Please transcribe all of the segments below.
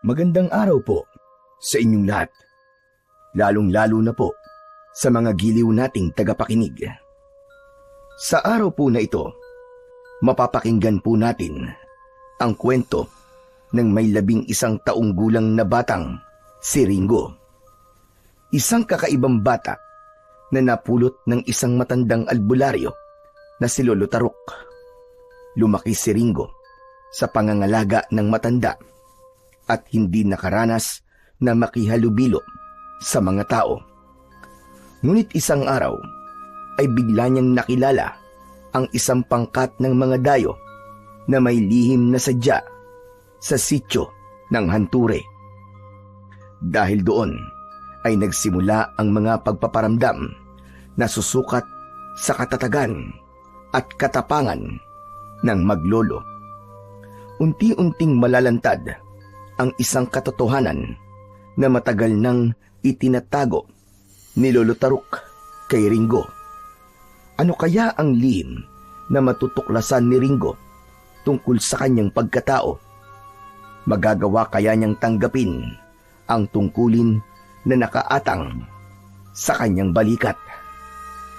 Magandang araw po sa inyong lahat, lalong-lalo na po sa mga giliw nating tagapakinig. Sa araw po na ito, mapapakinggan po natin ang kwento ng may 11 taong gulang na batang si Ringo. Isang kakaibang bata na napulot ng isang matandang albularyo na si Lolo Tarok. Lumaki si Ringo sa pangangalaga ng matanda at hindi nakaranas na makihalubilo sa mga tao. Ngunit isang araw ay bigla niyang nakilala ang isang pangkat ng mga dayo na may lihim na sadya sa sityo ng Hanture. Dahil doon ay nagsimula ang mga pagpaparamdam na susukat sa katatagan at katapangan ng maglolo. Unti-unting malalantad ang isang katotohanan na matagal nang itinatago ni Lolo Tarok kay Ringo. Ano kaya ang lihim na matutuklasan ni Ringo tungkol sa kanyang pagkatao? Magagawa kaya niyang tanggapin ang tungkulin na nakaatang sa kanyang balikat?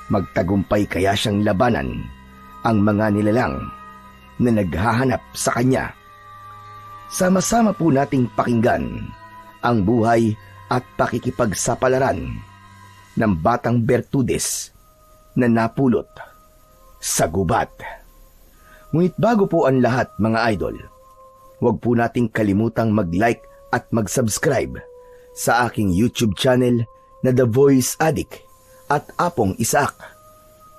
Magtagumpay kaya siyang labanan ang mga nilalang na naghahanap sa kanya? Sama-sama po nating pakinggan ang buhay at pakikipagsapalaran ng batang Bertudes na napulot sa gubat. Ngunit bago po ang lahat, mga idol, huwag po nating kalimutang mag-like at mag-subscribe sa aking YouTube channel na The Voice Addict at Apong Isaac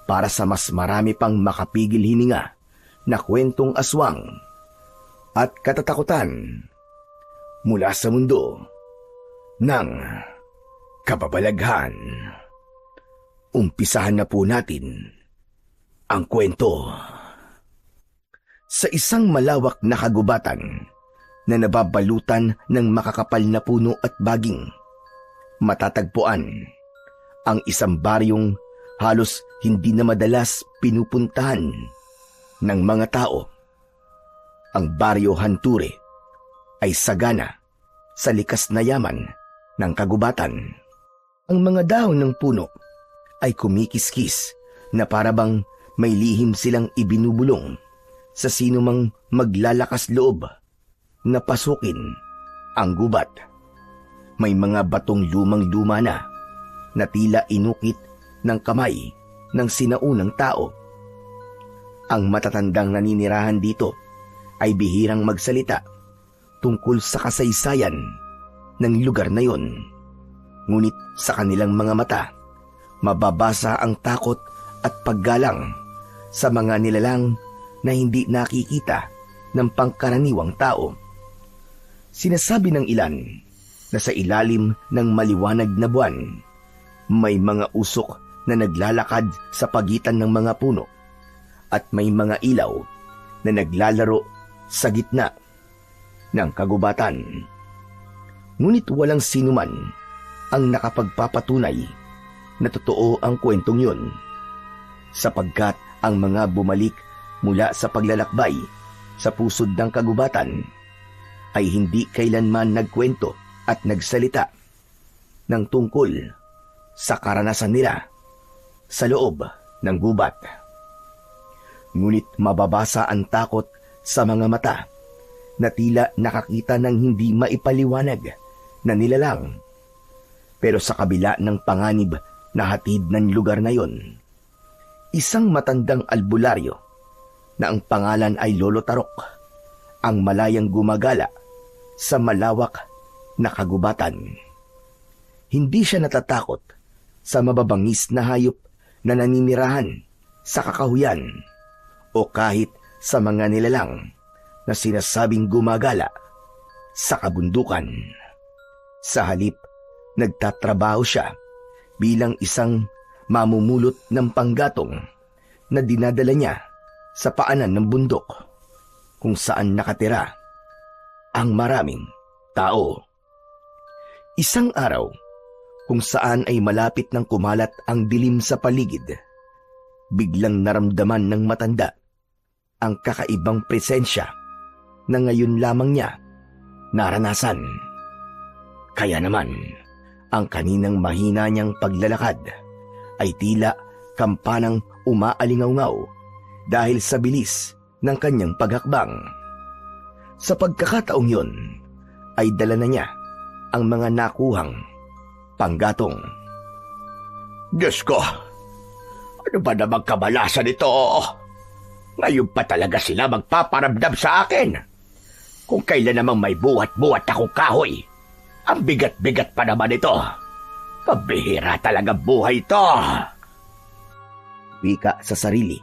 para sa mas marami pang makapigil hininga na kwentong aswang at katatakutan mula sa mundo ng kababalaghan. Umpisahan na po natin ang kwento. Sa isang malawak na kagubatan na nababalutan ng makakapal na puno at baging, matatagpuan ang isang baryong halos hindi na madalas pinupuntahan ng mga tao. Ang baryo Hanture ay sagana sa likas na yaman ng kagubatan. Ang mga dahon ng puno ay kumikiskis na parabang may lihim silang ibinubulong sa sinumang maglalakas loob na pasukin ang gubat. May mga batong lumang-luma na tila inukit ng kamay ng sinaunang tao. Ang matatandang naninirahan dito ay bihirang magsalita tungkol sa kasaysayan ng lugar na yon. Ngunit sa kanilang mga mata, mababasa ang takot at paggalang sa mga nilalang na hindi nakikita ng pangkaraniwang tao. Sinasabi ng ilan na sa ilalim ng maliwanag na buwan, may mga usok na naglalakad sa pagitan ng mga puno at may mga ilaw na naglalaro sa gitna ng kagubatan. Ngunit walang sinuman ang nakapagpapatunay na totoo ang kwentong yun, sapagkat ang mga bumalik mula sa paglalakbay sa pusod ng kagubatan ay hindi kailanman nagkwento at nagsalita ng tungkol sa karanasan nila sa loob ng gubat. Ngunit mababasa ang takot sa mga mata na tila nakakita ng hindi maipaliwanag na nilalang. Pero sa kabila ng panganib na hatid ng lugar na yon, isang matandang albularyo na ang pangalan ay Lolo Tarok ang malayang gumagala sa malawak na kagubatan. Hindi siya natatakot sa mababangis na hayop na naninirahan sa kakahuyan o kahit sa mga nilalang na sinasabing gumagala sa kabundukan. Sa halip, nagtatrabaho siya bilang isang mamumulot ng panggatong na dinadala niya sa paanan ng bundok kung saan nakatira ang maraming tao. Isang araw, kung saan ay malapit ng kumalat ang dilim sa paligid, biglang naramdaman ng matanda ang kakaibang presensya na ngayon lamang niya naranasan. Kaya naman, ang kaninang mahina niyang paglalakad ay tila kampanang umaalingaw-ngaw dahil sa bilis ng kanyang paghakbang. Sa pagkakataong yun, ay dala na niya ang mga nakuhang panggatong. Diyos ko, ano ba namang kamalasan ito? Ngayon pa talaga sila magpaparamdam sa akin. Kung kailan namang may buhat-buhat akong kahoy, ang bigat-bigat pa naman ito. Pabihira talaga buhay ito. Wika sa sarili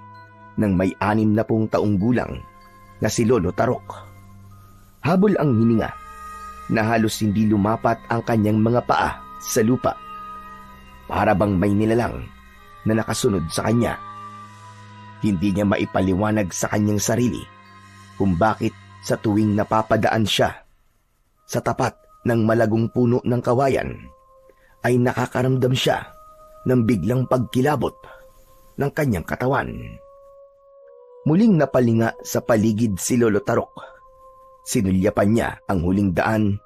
ng may 60 taong gulang na si Lolo Tarok. Habol ang hininga na halos hindi lumapat ang kanyang mga paa sa lupa. Para bang may nilalang na nakasunod sa kanya. Hindi niya maipaliwanag sa kanyang sarili kung bakit sa tuwing napapadaan siya sa tapat ng malagong puno ng kawayan ay nakakaramdam siya ng biglang pagkilabot ng kanyang katawan. Muling napalinga sa paligid si Lolo Tarok. Sinulyapan niya ang huling daan,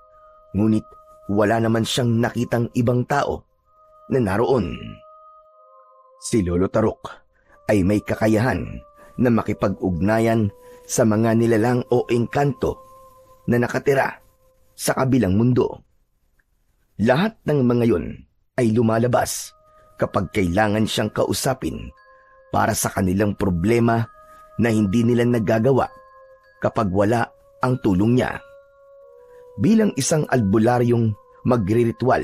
ngunit wala naman siyang nakitang ibang tao na naroon. Si Lolo Tarok ay may kakayahan na makipag-ugnayan sa mga nilalang o engkanto na nakatira sa kabilang mundo. Lahat ng mga yun ay lumalabas kapag kailangan siyang kausapin para sa kanilang problema na hindi nila nagagawa kapag wala ang tulong niya. Bilang isang albularyong magriritual,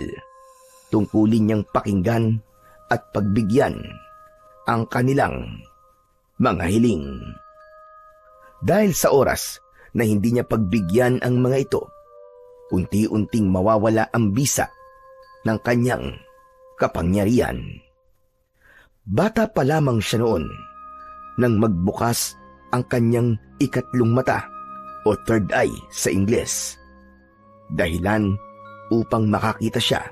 tungkulin niyang pakinggan at pagbigyan ang kanilang mga hiling. Dahil sa oras na hindi niya pagbigyan ang mga ito, unti-unting mawawala ang bisa ng kanyang kapangyarihan. Bata pa lamang siya noon nang magbukas ang kanyang ikatlong mata o third eye sa Ingles. Dahilan upang makakita siya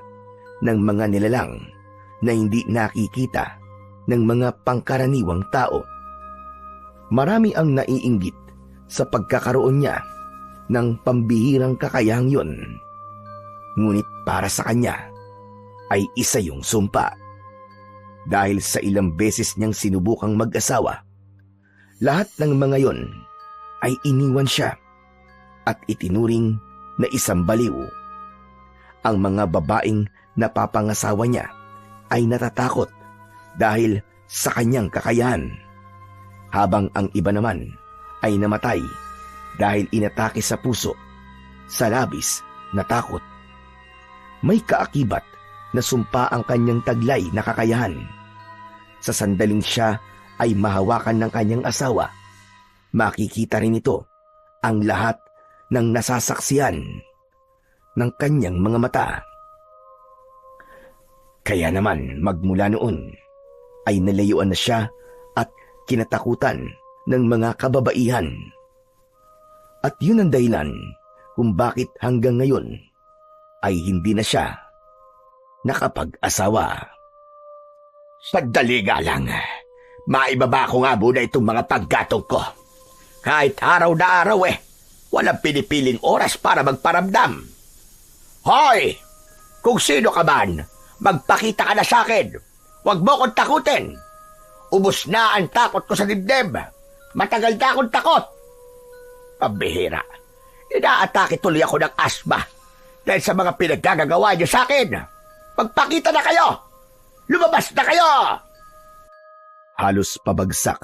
ng mga nilalang na hindi nakikita ng mga pangkaraniwang tao. Marami ang naiinggit sa pagkakaroon niya ng pambihirang kakayahang yun. Ngunit para sa kanya ay isa yung sumpa. Dahil sa ilang beses niyang sinubukang mag-asawa, lahat ng mga yon ay iniwan siya at itinuring na isang baliw. Ang mga babaeng napapangasawa niya ay natatakot dahil sa kanyang kakayahan, habang ang iba naman ay namatay dahil inatake sa puso sa labis na takot. May kaakibat na sumpa ang kanyang taglay na kakayahan. Sa sandaling siya ay mahawakan ng kanyang asawa, makikita rin ito ang lahat ng nasasaksiyan ng kanyang mga mata. Kaya naman magmula noon ay nalayuan na siya at kinatakutan ng mga kababaihan. At yun ang dahilan kung bakit hanggang ngayon ay hindi na siya nakapag-asawa. Sandali nga lang. Maibaba ko nga muna itong mga paggatong ko. Kahit araw na araw walang pinipiling oras para magparamdam. Hoy! Kung sino ka man, magpakita ka na sa akin. Huwag mo kong takutin. Ubus na ang takot ko sa dibdib. Matagal na akong takot. Pambihira. Inaatake tuloy ako ng asma dahil sa mga pinaggagawa niyo sa akin. Magpakita na kayo! Lumabas na kayo! Halos pabagsak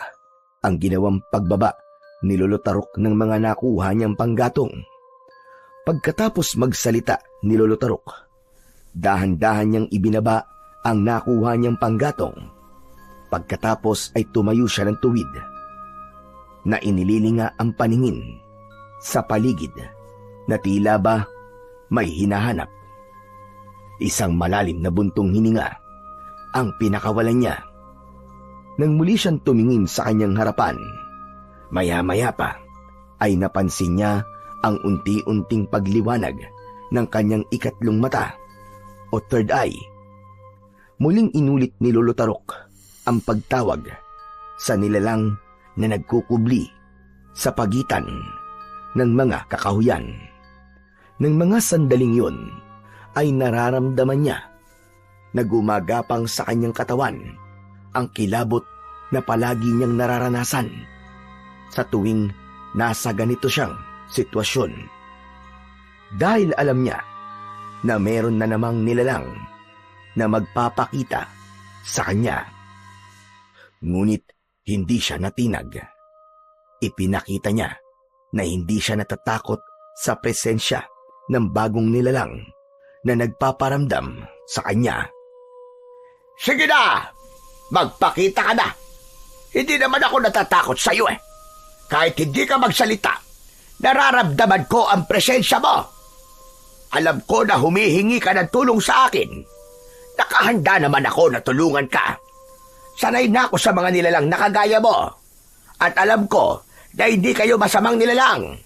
ang ginawang pagbaba ni Lolo Tarok ng mga nakuha niyang panggatong. Pagkatapos magsalita ni Lolo Tarok, dahan-dahan niyang ibinaba ang nakuha niyang panggatong. Pagkatapos ay tumayo siya ng tuwid na inililinga ang paningin sa paligid na tila ba may hinahanap. Isang malalim na buntong hininga ang pinakawalan niya. Nang muli siyang tumingin sa kanyang harapan, maya-maya pa ay napansin niya ang unti-unting pagliwanag ng kanyang ikatlong mata o third eye. Muling inulit ni Lolo Tarok ang pagtawag sa nilalang na nagkukubli sa pagitan ng mga kakahuyan. Nang mga sandaling yun, ay nararamdaman niya na gumagapang sa kanyang katawan ang kilabot na palagi niyang nararanasan sa tuwing nasa ganito siyang sitwasyon. Dahil alam niya na meron na namang nilalang na magpapakita sa kanya. Ngunit hindi siya natinag. Ipinakita niya na hindi siya natatakot sa presensya ng bagong nilalang na nagpaparamdam sa kanya. Sige na! Magpakita ka na! Hindi naman ako natatakot sa iyo eh. Kahit hindi ka magsalita, nararamdaman ko ang presensya mo. Alam ko na humihingi ka ng tulong sa akin. Nakahanda naman ako na tulungan ka. Sanay na ako sa mga nilalang na kagaya mo. At alam ko na hindi kayo masamang nilalang.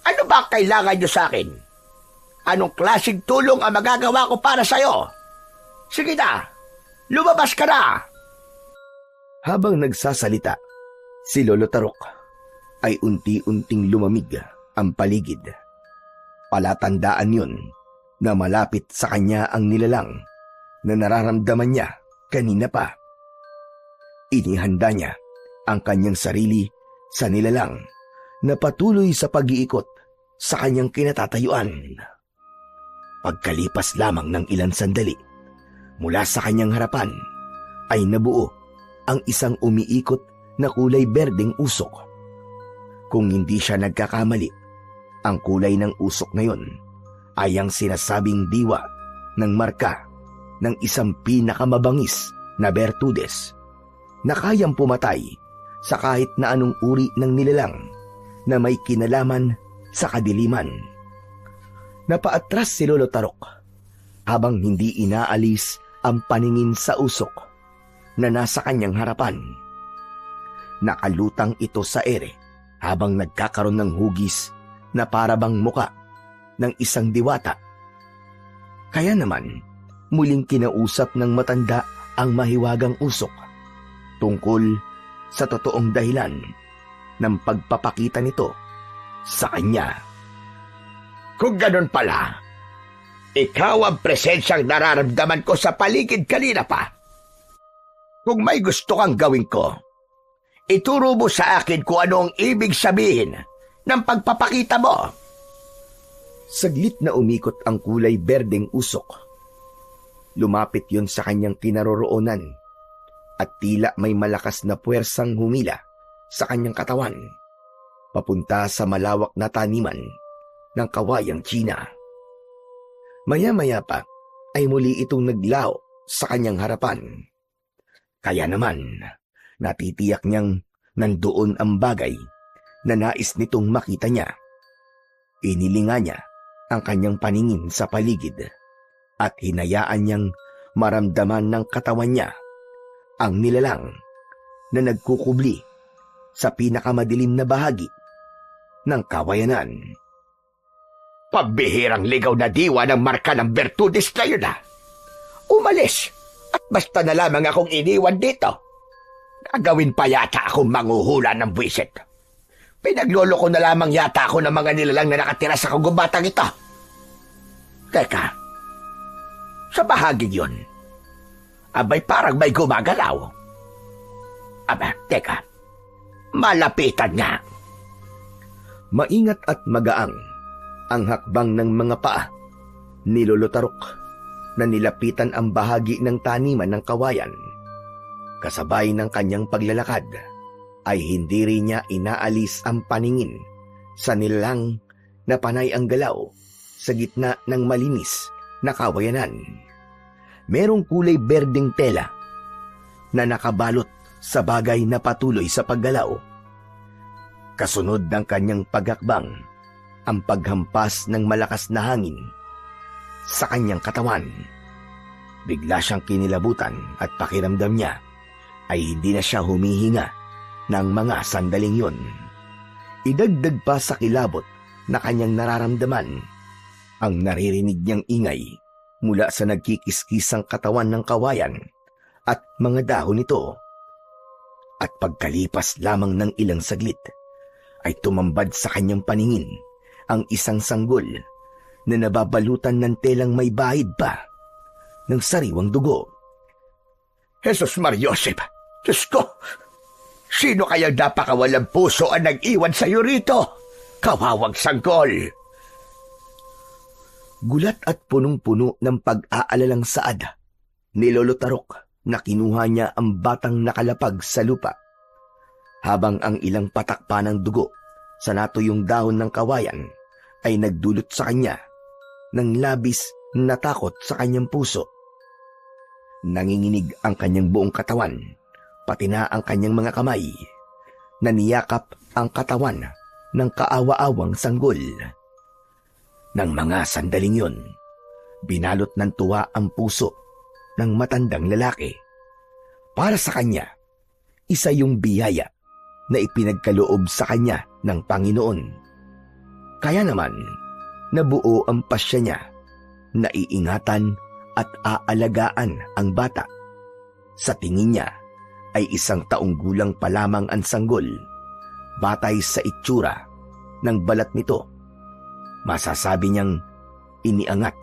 Ano ba kailangan nyo sa akin? Anong klaseng tulong ang magagawa ko para sa'yo? Sige na, lumabas ka na! Habang nagsasalita, si Lolo Tarok ay unti-unting lumamig ang paligid. Palatandaan yun na malapit sa kanya ang nilalang na nararamdaman niya kanina pa. Inihanda niya ang kanyang sarili sa nilalang na patuloy sa pag-iikot sa kanyang kinatatayuan. Pagkalipas lamang ng ilang sandali, mula sa kanyang harapan ay nabuo ang isang umiikot na kulay berdeng usok. Kung hindi siya nagkakamali, ang kulay ng usok na yon ay ang sinasabing diwa ng marka ng isang pinakamabangis na bertudes na kayang pumatay sa kahit na anong uri ng nilalang na may kinalaman sa kadiliman. Napaatras si Lolo Tarok habang hindi inaalis ang paningin sa usok na nasa kanyang harapan. Nakalutang ito sa ere habang nagkakaroon ng hugis na parabang muka ng isang diwata. Kaya naman, muling kinausap ng matanda ang mahiwagang usok tungkol sa totoong dahilan ng pagpapakita nito sa kanya. Kung ganun pala, ikaw ang presensyang nararamdaman ko sa paligid kanina pa. Kung may gusto kang gawin ko, ituro mo sa akin kung ano ang ibig sabihin ng pagpapakita mo. Saglit na umikot ang kulay berdeng usok. Lumapit yon sa kanyang kinaroroonan at tila may malakas na puwersang humila sa kanyang katawan papunta sa malawak na taniman ng kawayang Tsina. Maya-maya pa ay muli itong naglao sa kanyang harapan. Kaya naman, natitiyak niyang nandoon ang bagay na nais nitong makita niya. Inilinga niya ang kanyang paningin sa paligid at hinayaan niyang maramdaman ng katawan niya ang nilalang na nagkukubli sa pinakamadilim na bahagi ng kawayanan. Pambihirang ligaw na diwa ng marka ng Bertudes na yun ah. Umalis at basta na lamang akong iniwan dito. Nagawin pa yata akong manghuhula ng buwisit. Pinagloloko na lamang yata ako ng mga nilalang na nakatira sa kagubatang ito. Teka, sa bahagi yun, abay parang may gumagalaw. Aba, teka, malapitan nga. Maingat at magaang ang hakbang ng mga paa ni Lolo Tarok na nilapitan ang bahagi ng taniman ng kawayan. Kasabay ng kanyang paglalakad ay hindi rin niya inaalis ang paningin sa nilalang na panay ang galaw sa gitna ng malinis na kawayanan. Merong kulay berdeng tela na nakabalot sa bagay na patuloy sa paggalaw. Kasunod ng kanyang paghakbang, ang paghampas ng malakas na hangin sa kanyang katawan. Bigla siyang kinilabutan at pakiramdam niya ay hindi na siya humihinga ng mga sandaling yun. Idagdag pa sa kilabot na kanyang nararamdaman ang naririnig niyang ingay mula sa nagkikiskisang katawan ng kawayan at mga dahon nito. At pagkalipas lamang ng ilang saglit, ay tumambad sa kanyang paningin ang isang sanggol na nababalutan ng telang may bahid pa ng sariwang dugo. Jesus Mariosep, Diyos ko, sino kayang napakawalang puso ang nag-iwan sa'yo rito? Kawawang sanggol! Gulat at punong-puno ng pag-aalalang saad ni Lolo Tarok na kinuha niya ang batang nakalapag sa lupa, habang ang ilang patak pa ng dugo sa natuyong dahon ng kawayan ay nagdulot sa kanya ng labis na takot sa kanyang puso. Nanginginig ang kanyang buong katawan, pati na ang kanyang mga kamay, na niyakap ang katawan ng kaawa-awang sanggol. Nang mga sandaling yun, binalot ng tuwa ang puso ng matandang lalaki. Para sa kanya, isa yung biyaya na ipinagkaloob sa kanya ng Panginoon. Kaya naman, nabuo ang pasya niya na iingatan at aalagaan ang bata. Sa tingin niya ay 1 taong gulang pa lamang ang sanggol. Batay sa itsura ng balat nito, masasabi niyang iniangat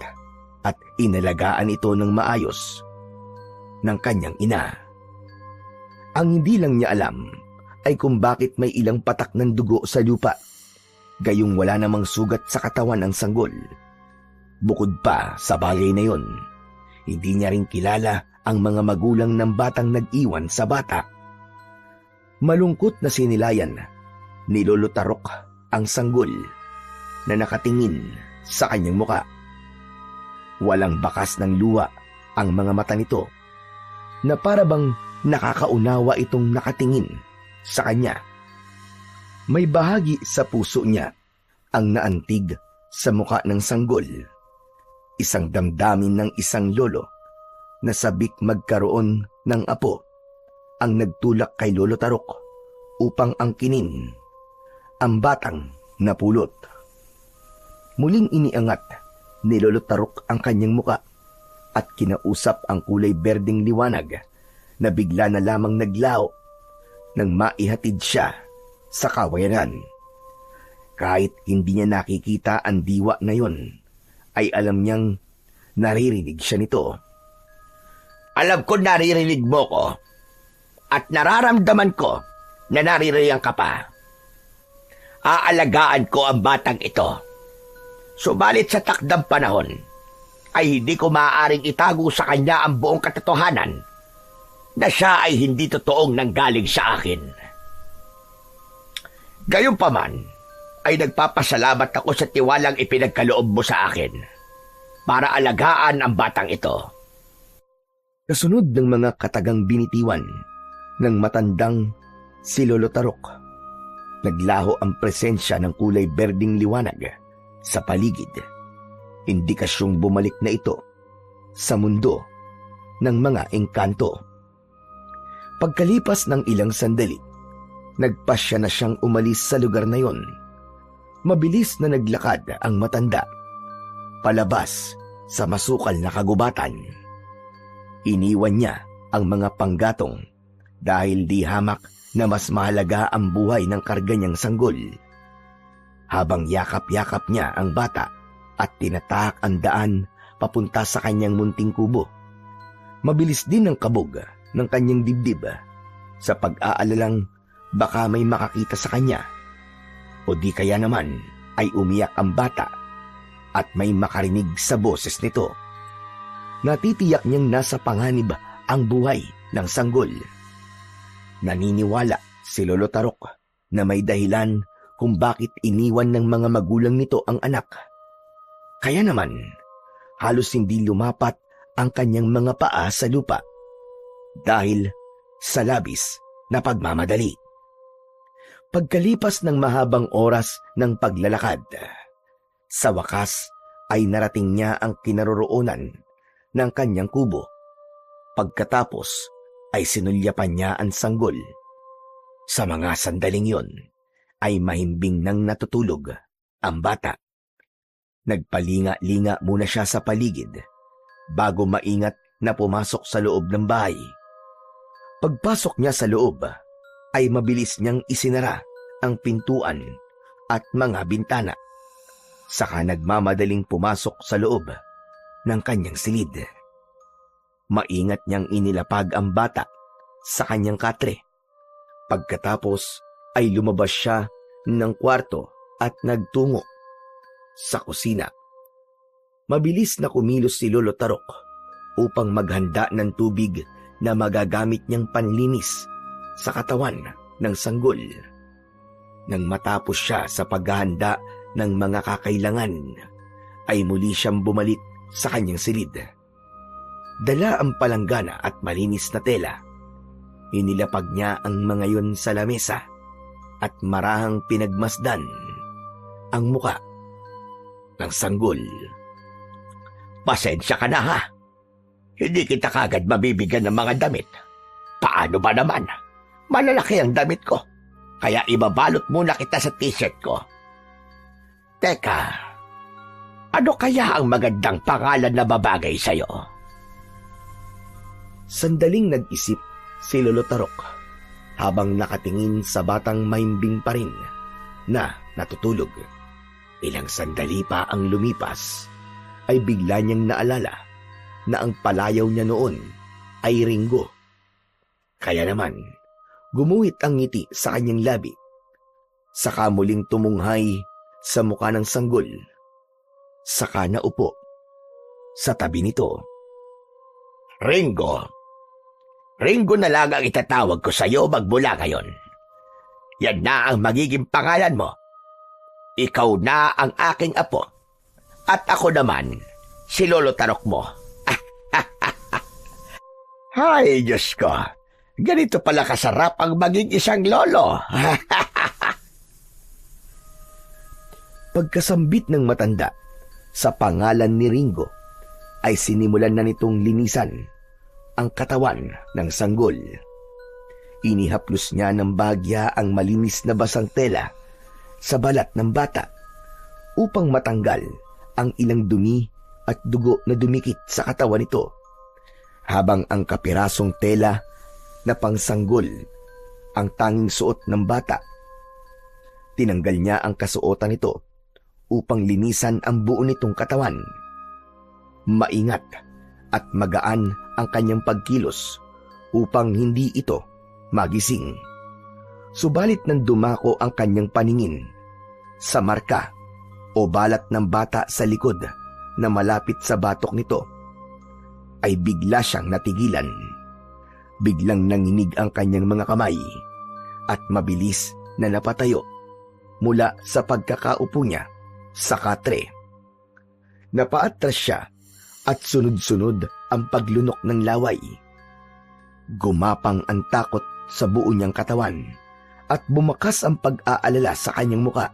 at inalagaan ito ng maayos ng kanyang ina. Ang hindi lang niya alam ay kung bakit may ilang patak ng dugo sa lupa, gayong wala namang sugat sa katawan ng sanggol. Bukod pa sa bagay na yon, hindi niya rin kilala ang mga magulang ng batang nag-iwan sa bata. Malungkot na sinilayan ni Lolo Tarok ang sanggol na nakatingin sa kanyang muka. Walang bakas ng luha ang mga mata nito, na para bang nakakaunawa itong nakatingin sa kanya. May bahagi sa puso niya ang naantig sa muka ng sanggol. Isang damdamin ng isang lolo na sabik magkaroon ng apo ang nagtulak kay Lolo Tarok upang angkinin ang batang napulot. Muling iniangat ni Lolo Tarok ang kanyang muka at kinausap ang kulay berdeng liwanag na bigla na lamang naglaho nang maihatid siya sa kawayanan. Kahit hindi niya nakikita ang diwa na yon, ay alam niyang naririnig siya nito. Alam ko naririnig mo ko at nararamdaman ko na naririyan ka pa. Aalagaan ko ang batang ito. Subalit sa takdang panahon, ay hindi ko maaaring itago sa kanya ang buong katotohanan na siya ay hindi totoong nanggaling sa akin. Gayunpaman, ay nagpapasalamat ako sa tiwalang ipinagkaloob mo sa akin para alagaan ang batang ito. Kasunod ng mga katagang binitiwan ng matandang si Lolo Tarok, naglaho ang presensya ng kulay berdeng liwanag sa paligid. Indikasyong bumalik na ito sa mundo ng mga engkanto. Pagkalipas ng ilang sandali, nagpasya na siyang umalis sa lugar na yon. Mabilis na naglakad ang matanda palabas sa masukal na kagubatan. Iniwan niya ang mga panggatong dahil di hamak na mas mahalaga ang buhay ng karga niyang sanggol. Habang yakap-yakap niya ang bata at tinatahak ang daan papunta sa kanyang munting kubo, mabilis din ang kabog ng kanyang dibdib sa pag-aalalang baka may makakita sa kanya, o di kaya naman ay umiyak ang bata at may makarinig sa boses nito. Natitiyak niyang nasa panganib ang buhay ng sanggol. Naniniwala si Lolo Tarok na may dahilan kung bakit iniwan ng mga magulang nito ang anak. Kaya naman, halos hindi lumapat ang kanyang mga paa sa lupa dahil sa labis na pagmamadali. Pagkalipas ng mahabang oras ng paglalakad, sa wakas ay narating niya ang kinaroroonan ng kanyang kubo. Pagkatapos ay sinulyapan niya ang sanggol. Sa mga sandaling yon ay mahimbing nang natutulog ang bata. Nagpalinga-linga muna siya sa paligid bago maingat na pumasok sa loob ng bahay. Pagpasok niya sa loob ay mabilis niyang isinara ang pintuan at mga bintana. Saka nagmamadaling pumasok sa loob ng kanyang silid. Maingat niyang inilapag ang bata sa kanyang katre. Pagkatapos ay lumabas siya ng kwarto at nagtungo sa kusina. Mabilis na kumilos si Lolo Tarok upang maghanda ng tubig na magagamit niyang panlinis sa katawan ng sanggol. Nang matapos siya sa paghahanda ng mga kakailangan, ay muli siyang bumalik sa kanyang silid. Dala ang palanggana at malinis na tela. Inilapag niya ang mga yon sa lamesa at marahang pinagmasdan ang muka ng sanggol. Pasensya ka na ha. Hindi kita kagad mabibigyan ng mga damit. Paano ba naman? Malalaki ang damit ko. Kaya ibabalot muna kita sa t-shirt ko. Teka, ano kaya ang magandang pangalan na babagay sa'yo? Sandaling nag-isip si Lolo Tarok habang nakatingin sa batang mahimbing pa rin na natutulog. Ilang sandali pa ang lumipas ay bigla niyang naalala na ang palayaw niya noon ay Ringo. Kaya naman, gumuhit ang ngiti sa kanyang labi. Saka muling tumunghay sa mukha ng sanggol. Saka naupo sa tabi nito. Ringo. Ringo na lang ang itatawag ko sa'yo magmula ngayon. Yan na ang magiging pangalan mo. Ikaw na ang aking apo. At ako naman, si Lolo Tarok mo. Hay, Diyos ko. Ganito pala kasarap ang maging isang lolo. Pagkasambit ng matanda sa pangalan ni Ringo, ay sinimulan na nitong linisan ang katawan ng sanggol. Inihaplos niya ng bagya ang malinis na basang tela sa balat ng bata upang matanggal ang ilang dumi at dugo na dumikit sa katawan nito, habang ang kapirasong tela na pangsanggol ang tanging suot ng bata. Tinanggal niya ang kasuotan nito upang linisan ang buo nitong katawan. Maingat at magaan ang kanyang pagkilos upang hindi ito magising. Subalit nang dumako ang kanyang paningin sa marka o balat ng bata sa likod na malapit sa batok nito, ay bigla siyang natigilan. Biglang nanginig ang kanyang mga kamay at mabilis na napatayo mula sa pagkakaupo niya sa katre. Napaatras siya at sunod-sunod ang paglunok ng laway. Gumapang ang takot sa buo niyang katawan at bumakas ang pag-aalala sa kanyang muka.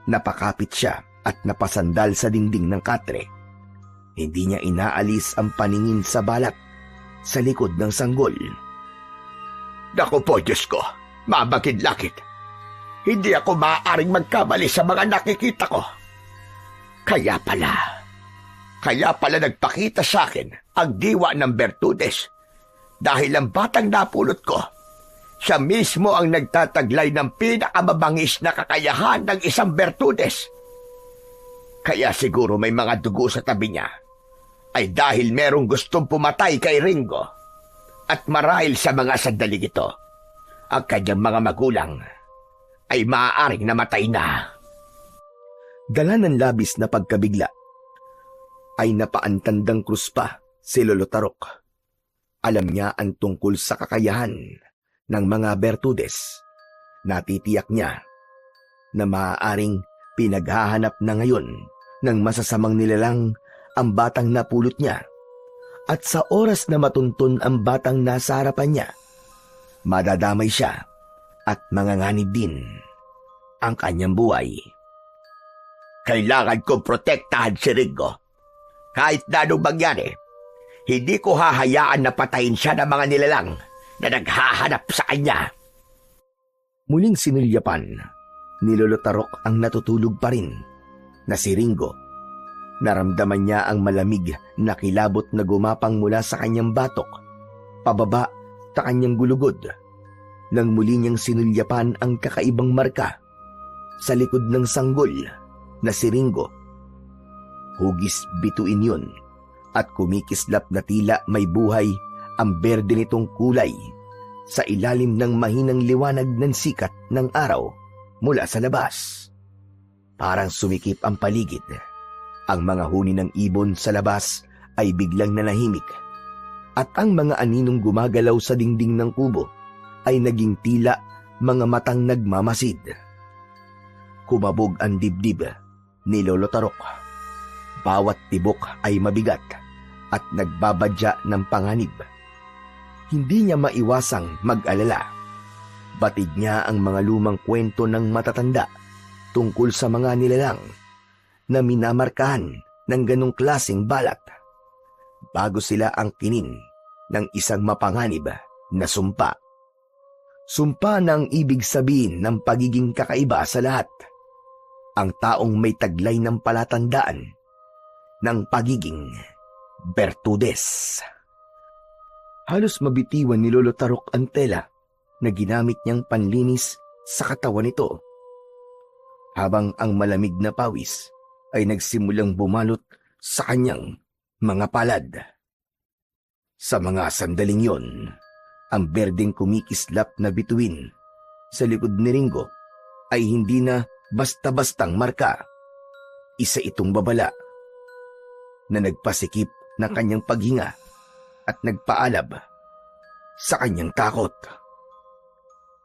Napakapit siya at napasandal sa dingding ng katre. Hindi niya inaalis ang paningin sa balat sa likod ng sanggol. Naku po, Diyos ko, mabagid-lakit. Hindi ako maaaring magkamali sa mga nakikita ko. Kaya pala nagpakita sa akin ang diwa ng Bertudes. Dahil ang batang napulot ko, siya mismo ang nagtataglay ng pinakamabangis na kakayahan ng isang Bertudes. Kaya siguro may mga dugo sa tabi niya ay dahil merong gustong pumatay kay Ringo. At marahil sa mga sandaling ito, ang kanyang mga magulang ay maaaring namatay na. Dala ng labis na pagkabigla, ay napaantandang krus pa si Lolo Tarok. Alam niya ang tungkol sa kakayahan ng mga Bertudes. Natitiyak niya na maaaring pinaghahanap na ngayon ng masasamang nilalang ang batang napulot niya. At sa oras na matuntun ang batang nasa harapan niya, madadamay siya at manganganib din ang kanyang buhay. Kailangan kong protektahan si Ringo. Kahit na anong mangyari, hindi ko hahayaan na patayin siya ng mga nilalang na naghahanap sa kanya. Muling sinulyapan ni Lolo Tarok ang natutulog pa rin na si Ringo. Naramdaman niya ang malamig na kilabot na gumapang mula sa kanyang batok, pababa sa kanyang gulugod. Nang muli niyang sinulyapan ang kakaibang marka sa likod ng sanggol, na si Ringo. Hugis bituin yun at kumikislap na tila may buhay ang berde nitong kulay sa ilalim ng mahinang liwanag ng sikat ng araw mula sa labas. Parang sumikip ang paligid. Ang mga huni ng ibon sa labas ay biglang nanahimik at ang mga aninong gumagalaw sa dingding ng kubo ay naging tila mga matang nagmamasid. Kumabog ang dibdib ni Lolo Tarok. Bawat tibok ay mabigat at nagbabadya ng panganib. Hindi niya maiwasang mag-alala. Batid niya ang mga lumang kwento ng matatanda tungkol sa mga nilalang na minamarkahan ng ganong klaseng balat bago sila ang kinin ng isang mapanganib na sumpa. Sumpa na ang ibig sabihin ng pagiging kakaiba sa lahat. Ang taong may taglay ng palatandaan ng pagiging Bertudes. Halos mabitiwan ni Lolo Tarok ang tela na ginamit niyang panlinis sa katawan nito. Habang ang malamig na pawis ay nagsimulang bumalot sa kanyang mga palad. Sa mga sandaling yon, ang berdeng kumikislap na bituin sa likod ni Ringo ay hindi na basta-bastang marka. Isa itong babala na nagpasikip ng kanyang paghinga at nagpaalab sa kanyang takot.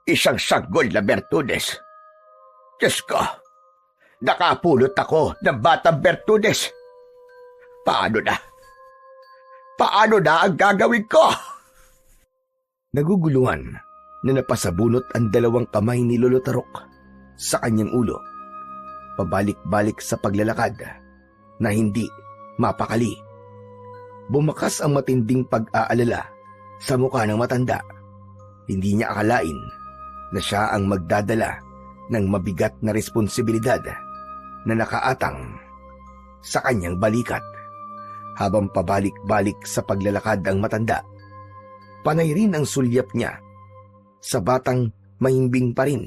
Isang sanggol na Bertudes. Diyos ko, nakapulot ako ng batang Bertudes. Paano na? Paano na ang gagawin ko? Naguguluhan na napasabunot ang dalawang kamay ni Lolo Tarok sa kanyang ulo, pabalik-balik sa paglalakad na hindi mapakali. Bumakas ang matinding pag-aalala sa mukha ng matanda. Hindi niya akalain na siya ang magdadala ng mabigat na responsibilidad na nakaatang sa kanyang balikat. Habang pabalik-balik sa paglalakad ang matanda, panay rin ang sulyap niya sa batang mahimbing pa rin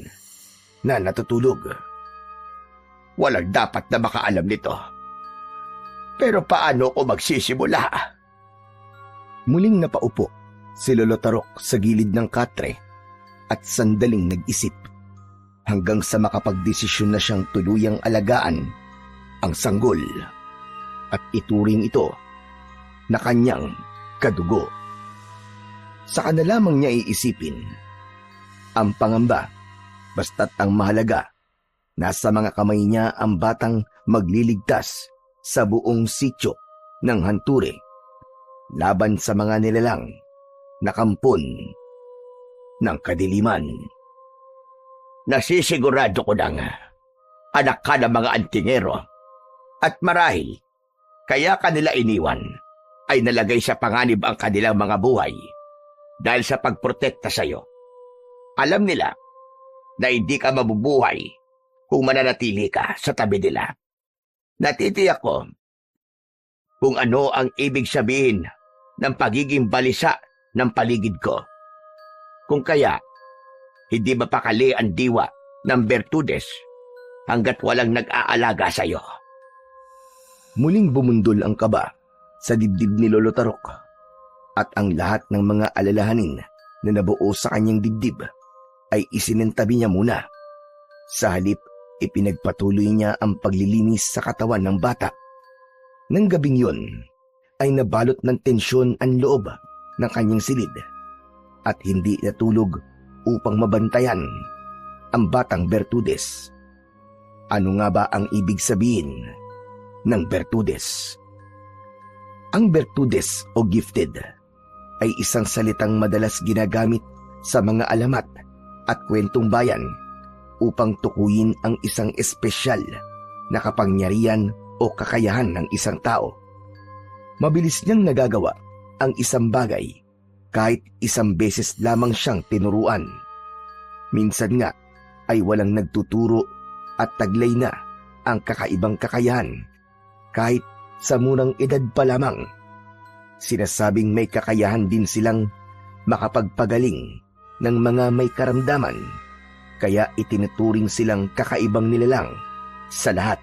na natutulog. Walang dapat na makaalam nito. Pero paano ko magsisimula? Muling napaupo si Lolo Tarok sa gilid ng katre at sandaling nag-isip hanggang sa makapagdesisyon na siyang tuluyang alagaan ang sanggol at ituring ito na kanyang kadugo. Saka na lamang niya iisipin ang pangamba, basta't ang mahalaga, nasa mga kamay niya ang batang magliligtas sa buong sityo ng Hanture laban sa mga nilalang na kampon ng kadiliman. Nasisigurado ko nang anak ka ng mga antingero at marahil kaya kanila iniwan ay nalagay sa panganib ang kanilang mga buhay dahil sa pagprotekta sa iyo. Alam nila na hindi ka mabubuhay kung mananatili ka sa tabi nila. Natitiyak ko kung ano ang ibig sabihin ng pagiging balisa ng paligid ko. Kung kaya, hindi mapakali ang diwa ng Bertudes hanggat walang nag-aalaga sa iyo. Muling bumundol ang kaba sa dibdib ni Lolo Tarok at ang lahat ng mga alalahanin na nabuo sa kanyang dibdib ay isinantabi niya muna. Sa halip, ipinagpatuloy niya ang paglilinis sa katawan ng bata. Nang gabing yun, ay nabalot ng tensyon ang loob ng kanyang silid at hindi natulog upang mabantayan ang batang Bertudes. Ano nga ba ang ibig sabihin ng Bertudes? Ang Bertudes o gifted ay isang salitang madalas ginagamit sa mga alamat at kwentong bayan upang tukuyin ang isang espesyal na kapangyarihan o kakayahan ng isang tao. Mabilis niyang nagagawa ang isang bagay kahit isang beses lamang siyang tinuruan. Minsan nga ay walang nagtuturo at taglay na ang kakaibang kakayahan kahit sa murang edad pa lamang. Sinasabing may kakayahan din silang makapagpagaling ng mga may karamdaman, kaya itinuturing silang kakaibang nilalang sa lahat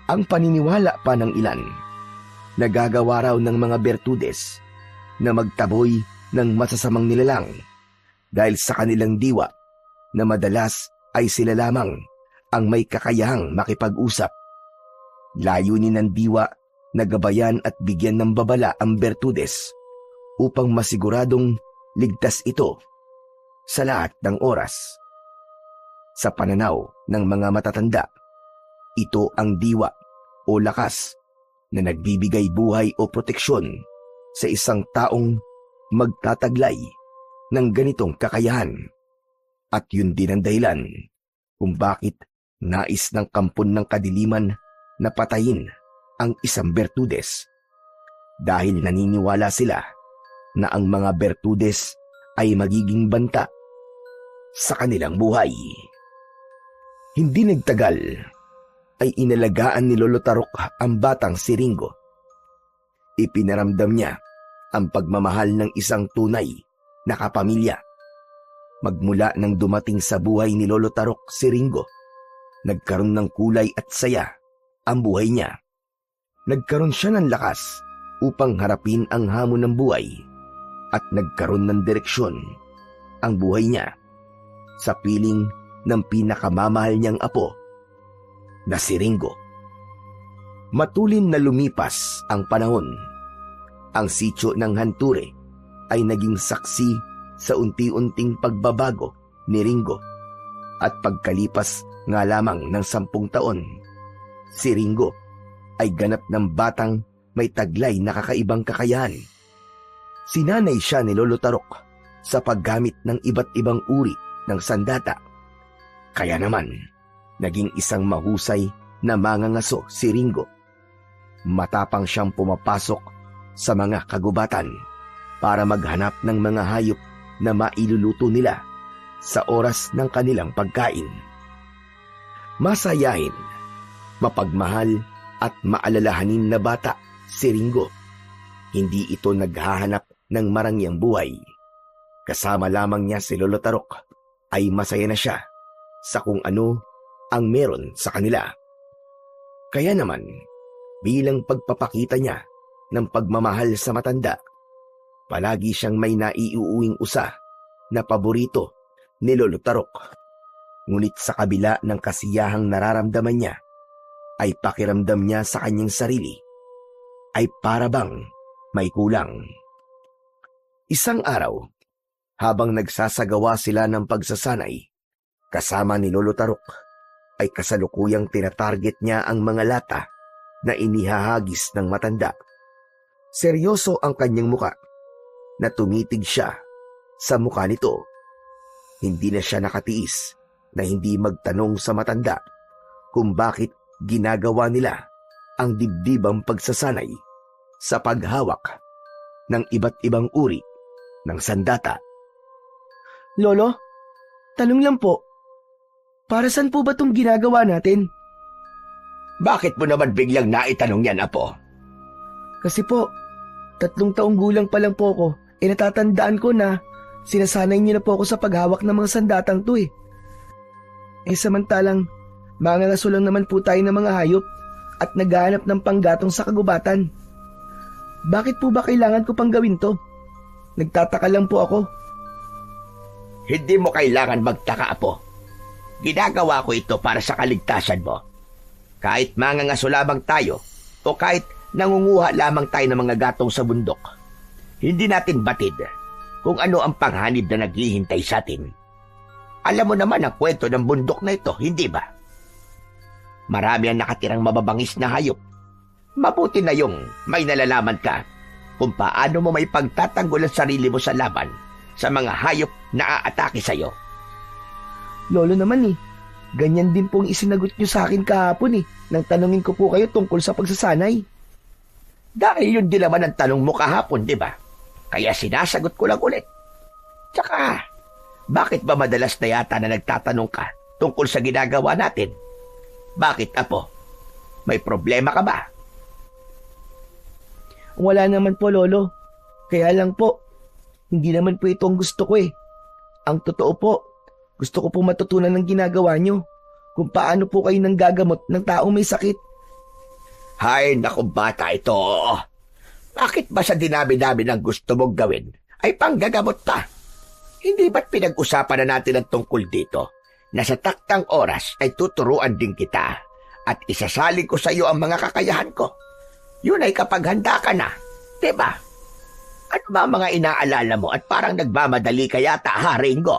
Ang paniniwala pa ng ilan, nagagawa raw ng mga bertudes na magtaboy ng masasamang nilalang dahil sa kanilang diwa na madalas ay sila lamang ang may kakayahang makipag-usap. Layunin ng diwa na gabayan at bigyan ng babala ang bertudes upang masiguradong ligtas ito sa lahat ng oras. Sa pananaw ng mga matatanda, ito ang diwa o lakas na nagbibigay buhay o proteksyon sa isang taong magtataglay ng ganitong kakayahan. At yun din ang dahilan kung bakit nais ng kampon ng kadiliman na patayin ang isang bertudes. Dahil naniniwala sila na ang mga bertudes ay magiging banta sa kanilang buhay. Hindi nagtagal ay inalagaan ni Lolo Tarok ang batang si Ringo. Ipinaramdam niya ang pagmamahal ng isang tunay na kapamilya. Magmula nang dumating sa buhay ni Lolo Tarok si Ringo, nagkaroon ng kulay at saya ang buhay niya. Nagkaroon siya ng lakas upang harapin ang hamon ng buhay at nagkaroon ng direksyon ang buhay niya sa piling ng pinakamamahal niyang apo na si Ringo. Matulin na lumipas ang panahon. Ang sityo ng Hanture ay naging saksi sa unti-unting pagbabago ni Ringo at pagkalipas nga lamang ng 10 taon, si Ringo ay ganap ng batang may taglay na kakaibang kakayahan. Sinanay siya ni Lolo Tarok sa paggamit ng iba't ibang uri ng sandata. Kaya naman, naging isang mahusay na mangangaso si Ringo. Matapang siyang pumapasok sa mga kagubatan para maghanap ng mga hayop na mailuluto nila sa oras ng kanilang pagkain. Masayahin, mapagmahal at maalalahanin na bata si Ringo. Hindi ito naghahanap ng marangyang buhay. Kasama lamang niya si Lolo Tarok ay masaya na siya sa kung ano ang meron sa kanila. Kaya naman, bilang pagpapakita niya ng pagmamahal sa matanda, palagi siyang may naiuuwing usa na paborito ni Lolo Tarok. Ngunit sa kabila ng kasiyahang nararamdaman niya, ay pakiramdam niya sa kanyang sarili ay para bang may kulang. Isang araw, habang nagsasagawa sila ng pagsasanay, kasama ni Lolo Tarok, ay kasalukuyang tinatarget niya ang mga lata na inihahagis ng matanda. Seryoso ang kanyang muka na tumitig siya sa muka nito. Hindi na siya nakatiis na hindi magtanong sa matanda kung bakit ginagawa nila ang dibdibang pagsasanay sa paghawak ng iba't ibang uri ng sandata. Lolo, tanong lang po, para saan po ba itong ginagawa natin? Bakit mo naman biglang naitanong yan, Apo? Kasi po, 3 taong gulang pa lang po ako, natatandaan ko na sinasanay niyo na po ako sa paghawak ng mga sandatang to eh. Samantalang, mangangaso lang naman po tayo ng mga hayop at naghahanap ng panggatong sa kagubatan. Bakit po ba kailangan ko pang gawin to? Nagtataka lang po ako. Hindi mo kailangan magtaka, Apo. Ginagawa ko ito para sa kaligtasan mo. Kahit mangangaso lamang tayo o kahit nangunguha lamang tayo ng mga gatong sa bundok, hindi natin batid kung ano ang panghanib na naghihintay sa atin. Alam mo naman ang kwento ng bundok na ito, hindi ba? Marami ang nakatirang mababangis na hayop. Mabuti na yung may nalalaman ka kung paano mo may pagtatanggol ang sarili mo sa laban sa mga hayop na aatake sa'yo. Lolo naman ganyan din pong isinagot niyo sa akin kahapon nang tanungin ko po kayo tungkol sa pagsasanay. Dahil yun din naman ang tanong mo kahapon, di ba? Kaya sinasagot ko lang ulit. Tsaka, bakit ba madalas na yata na nagtatanong ka tungkol sa ginagawa natin? Bakit, Apo? May problema ka ba? Wala naman po, Lolo. Kaya lang po, hindi naman po ito ang gusto ko Ang totoo po, gusto ko po matutunan ng ginagawa nyo kung paano po kayo nanggagamot ng taong may sakit. Hay, naku bata ito. Bakit ba sa dinami-dami ng gusto mong gawin ay panggagamot pa? Hindi ba't pinag-usapan na natin ang tungkol dito na sa taktang oras ay tuturuan din kita at isasaling ko sa iyo ang mga kakayahan ko? Yun ay kapag handa ka na, diba? Ano ba mga inaalala mo at parang nagmamadali ka yata, ha, Ringo?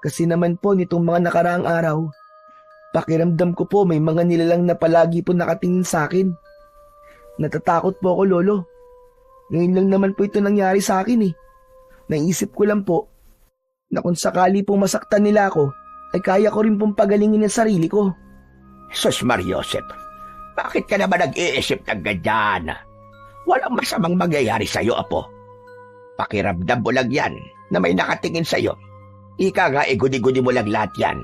Kasi naman po nitong mga nakaraang araw, pakiramdam ko po may mga nilalang na palagi po nakatingin sa akin. Natatakot po ako, Lolo. Ngayon lang naman po ito nangyari sa akin eh. Naisip ko lang po na kung sakali pong masaktan nila ako, ay kaya ko rin pong pagalingin ang sarili ko. Sus Mariosep, bakit ka naman nag-iisip ng ganyan? Walang masamang mangyayari sa'yo, Apo. Pakiramdam mo lang yan na may nakatingin sa'yo. Ika nga, gudi-gudi mo lang lahat yan.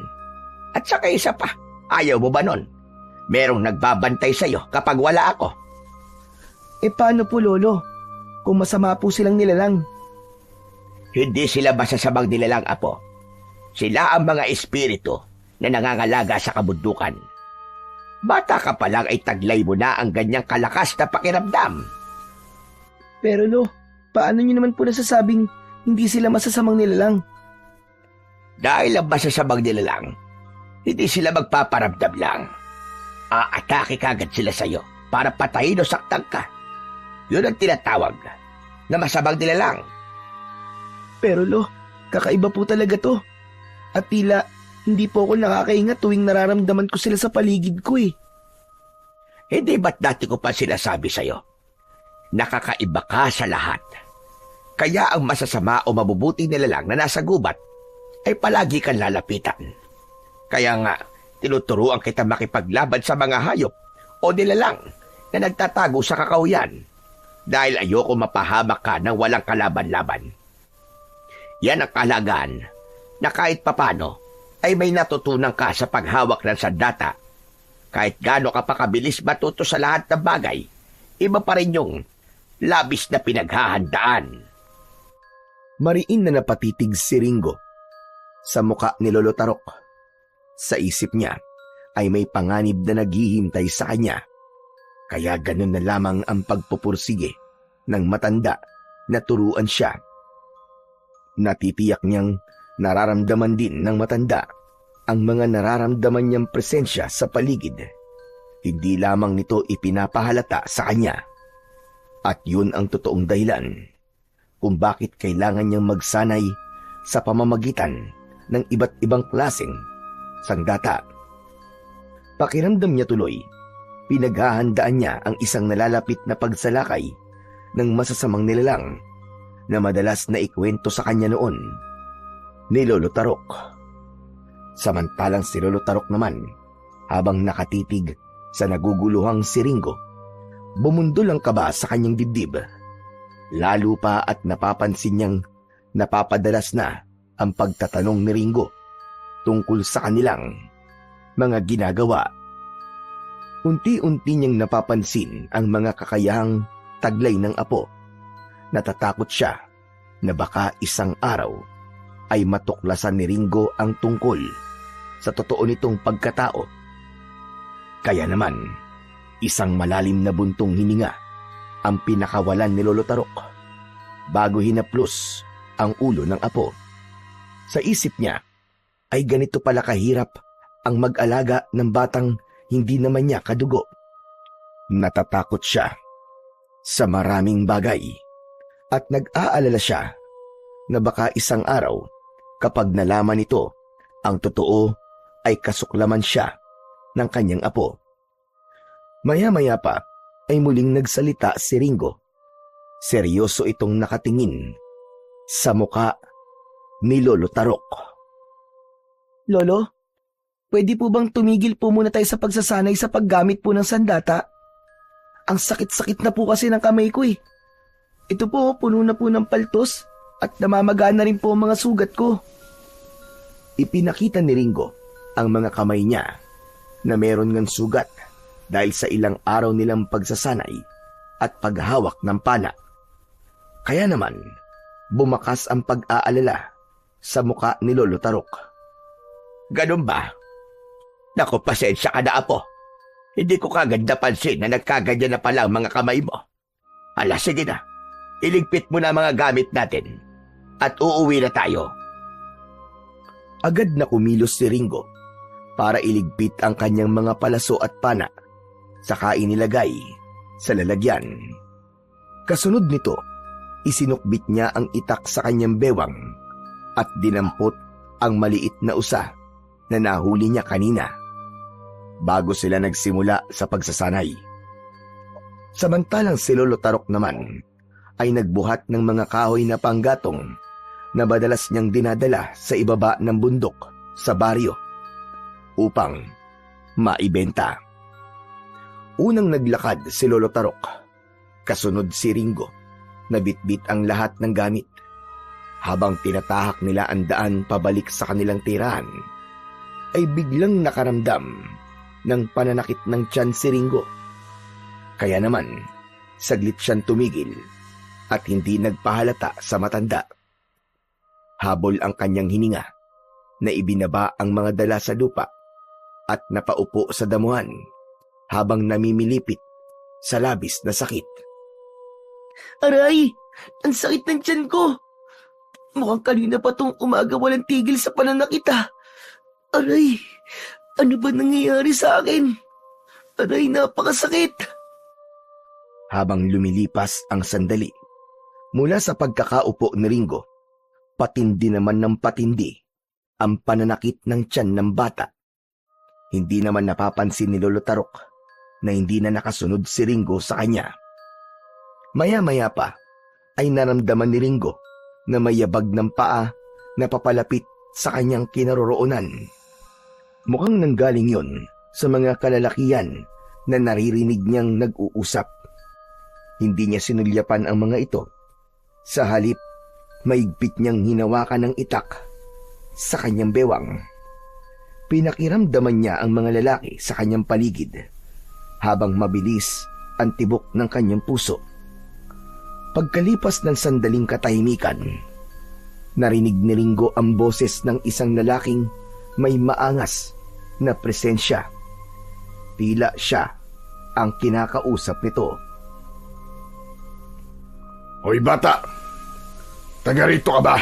At saka isa pa, ayaw mo ba nun? Merong nagbabantay sa'yo kapag wala ako. Eh paano po, Lolo? Kung masama po silang nilalang. Hindi sila masasamang nilalang, Apo. Sila ang mga espiritu na nangangalaga sa kabundukan. Bata ka pa lang ay taglay mo na ang ganyang kalakas na pakiramdam. Pero Lo, paano nyo naman po nasasabing hindi sila masasamang nilalang? Dahil ang masasamang nilalang, hindi sila magpaparamdam lang. Aatake kagad sila sa'yo para patayin o saktan ka. Yun ang tinatawag na masamang nilalang. Pero Lo, kakaiba po talaga to. At tila, hindi po ako nakakaingat tuwing nararamdaman ko sila sa paligid ko eh. Hindi ba't dati ko pa sinasabi sa'yo? Nakakaiba ka sa lahat. Kaya ang masasama o mabubuting nilalang na nasa gubat ay palagi kang lalapitan. Kaya nga, tinuturuan kita makipaglaban sa mga hayop o nilalang na nagtatago sa kakauyan dahil ayoko mapahamak ka ng walang kalaban-laban. Yan ang kalagaan na kahit papano ay may natutunan ka sa paghawak ng sandata. Kahit gaano ka pa kabilis matuto sa lahat ng bagay, iba pa rin yung labis na pinaghahandaan. Mariin na napatitig si Ringo sa muka ni Lolo Tarok. Sa isip niya ay may panganib na naghihintay sa kanya. Kaya ganun na lamang ang pagpupursige ng matanda na turuan siya. Natitiyak niyang nararamdaman din ng matanda ang mga nararamdaman niyang presensya sa paligid. Hindi lamang nito ipinapahalata sa kanya. At yun ang totoong dahilan kung bakit kailangan niyang magsanay sa pamamagitan ng iba't ibang klaseng sandata. Pakiramdam niya tuloy, pinaghahandaan niya ang isang nalalapit na pagsalakay ng masasamang nilalang na madalas na ikwento sa kanya noon ni Lolo Tarok. Samantalang si Lolo Tarok naman, habang nakatitig sa naguguluhang si Ringo, bumundol ang kaba sa kanyang dibdib. Lalo pa at napapansin niyang napapadalas na ang pagtatanong ni Ringo tungkol sa kanilang mga ginagawa. Unti-unti niyang napapansin ang mga kakayahang taglay ng apo. Natatakot siya na baka isang araw ay matuklasan ni Ringo ang tungkol sa totoo nitong pagkatao. Kaya naman, isang malalim na buntong hininga ang pinakawalan ni Lolo Tarok bago hinaplos ang ulo ng apo. Sa isip niya ay ganito pala kahirap ang mag-alaga ng batang hindi naman niya kadugo. Natatakot siya sa maraming bagay at nag-aalala siya na baka isang araw kapag nalaman nito ang totoo ay kasuklaman siya ng kanyang apo. Maya-maya pa ay muling nagsalita si Ringo. Seryoso itong nakatingin sa muka ni Lolo Tarok. Lolo, pwede po bang tumigil po muna tayo sa pagsasanay sa paggamit po ng sandata? Ang sakit-sakit na po kasi ng kamay ko eh. Ito po, puno na po ng paltos at namamaga na rin po ang mga sugat ko. Ipinakita ni Ringo ang mga kamay niya na meron ngang sugat dahil sa ilang araw nilang pagsasanay at paghawak ng pana. Kaya naman, bumakas ang pag-aalala sa muka ni Lolo Tarok. Ganun ba? Naku, pasensya ka na, apo. Hindi ko kagad napansin na nagkaganyan na pala ang mga kamay mo. Ala, sige na. Iligpit mo na ang mga gamit natin at uuwi na tayo. Agad na kumilos si Ringo para iligpit ang kanyang mga palaso at pana, saka inilagay sa lalagyan. Kasunod nito, isinukbit niya ang itak sa kanyang bewang at dinampot ang maliit na usa na nahuli niya kanina bago sila nagsimula sa pagsasanay. Samantalang si Lolo Tarok naman ay nagbuhat ng mga kahoy na panggatong na madalas niyang dinadala sa ibaba ng bundok sa baryo upang maibenta. Unang naglakad si Lolo Tarok, kasunod si Ringo na bitbit ang lahat ng gamit. Habang tinatahak nila ang daan pabalik sa kanilang tirahan, ay biglang nakaramdam ng pananakit ng tiyan si Ringo. Kaya naman, saglit siyang tumigil at hindi nagpahalata sa matanda. Habol ang kanyang hininga na ibinaba ang mga dala sa lupa at napaupo sa damuhan habang namimilipit sa labis na sakit. Aray! Ang sakit ng tiyan ko! Mukhang kanina pa tong umaga walang tigil sa pananakit ah. Aray! Ano ba nangyayari sa akin? Aray, napakasakit! Habang lumilipas ang sandali, mula sa pagkakaupo ni Ringo, patindi naman ng patindi ang pananakit ng tiyan ng bata. Hindi naman napapansin ni Lolo Tarok na hindi na nakasunod si Ringo sa kanya. Maya-maya pa ay naramdaman ni Ringo na may yabag ng paa na papalapit sa kanyang kinaroroonan. Mukhang nanggaling yon sa mga kalalakihan na naririnig niyang nag-uusap. Hindi niya sinulyapan ang mga ito. Sa halip, maigpit niyang hinawakan ng itak sa kanyang bewang. Pinakiramdaman niya ang mga lalaki sa kanyang paligid habang mabilis ang tibok ng kanyang puso. Pagkalipas ng sandaling katahimikan, narinig ni Ringo ang boses ng isang lalaking may maangas na presensya. Tila siya ang kinakausap nito. Hoy bata! Taga rito ka ba?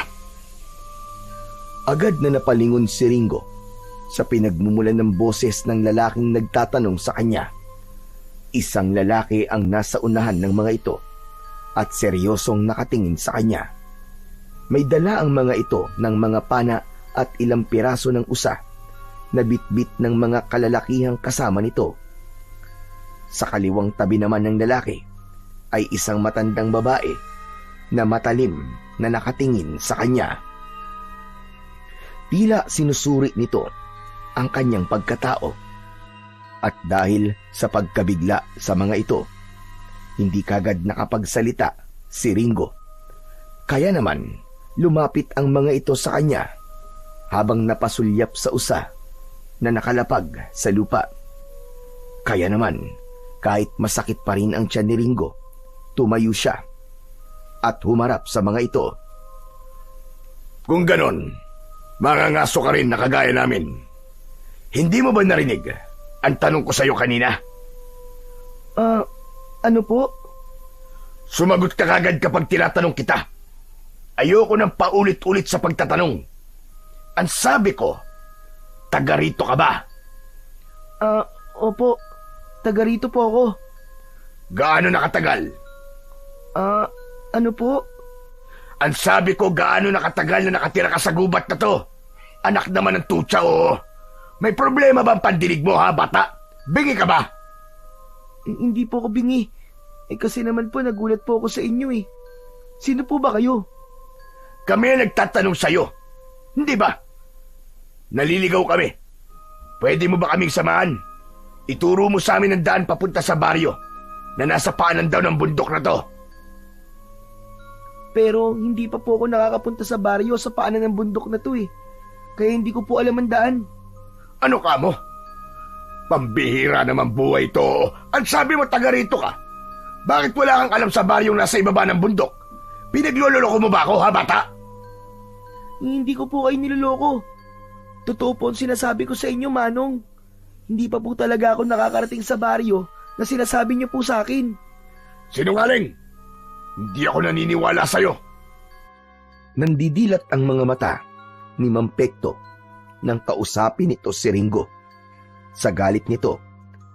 Agad na napalingon si Ringo sa pinagmumulan ng boses ng lalaking nagtatanong sa kanya. Isang lalaki ang nasa unahan ng mga ito at seryosong nakatingin sa kanya. May dala ang mga ito ng mga pana at ilang piraso ng usa na bitbit ng mga kalalakihang kasama nito. Sa kaliwang tabi naman ng lalaki ay isang matandang babae na matalim na nakatingin sa kanya. Tila sinusuri nito ang kanyang pagkatao. At dahil sa pagkabigla sa mga ito, hindi kagad nakapagsalita si Ringo. Kaya naman, lumapit ang mga ito sa kanya habang napasulyap sa usa na nakalapag sa lupa. Kaya naman, kahit masakit pa rin ang tiyan ni Ringo, tumayo siya at humarap sa mga ito. Kung ganon, mangangaso ka rin na kagaya namin. Hindi mo ba narinig ang tanong ko sa'yo kanina? Ano po? Sumagot ka kagad kapag tinatanong kita. Ayoko nang paulit-ulit sa pagtatanong. Ang sabi ko, taga rito ka ba? Opo. Taga rito po ako. Gaano nakatagal? Ano po? Ang sabi ko, gaano nakatagal na nakatira ka sa gubat na to? Anak naman ng tutsa, oo. May problema ba ang pandinig mo, ha, bata? Bingi ka ba? Hindi po ako bingi. Kasi naman po nagulat po ako sa inyo eh. Sino po ba kayo? Kami ang nagtatanong sa'yo. Hindi ba? Naliligaw kami. Pwede mo ba kaming samahan? Ituro mo sa amin ang daan papunta sa baryo na nasa paanan daw ng bundok na to. Pero hindi pa po ako nakakapunta sa baryo sa paanan ng bundok na to eh. Kaya hindi ko po alam ang daan. Ano ka mo? Pambihira naman buhay ito. Ang sabi mo taga rito ka. Bakit wala kang alam sa baryong nasa ibaba ng bundok? Pinagloloko mo ba ako, ha, bata? Hindi ko po kayo niloloko. Totoo po ang sinasabi ko sa inyo, Manong. Hindi pa po talaga ako nakakarating sa baryo na sinasabi niyo po sa akin. Sinungaling! Hindi ako naniniwala sa'yo. Nandidilat ang mga mata ni Mang Pekto nang kausapin nito si Ringo. Sa galit nito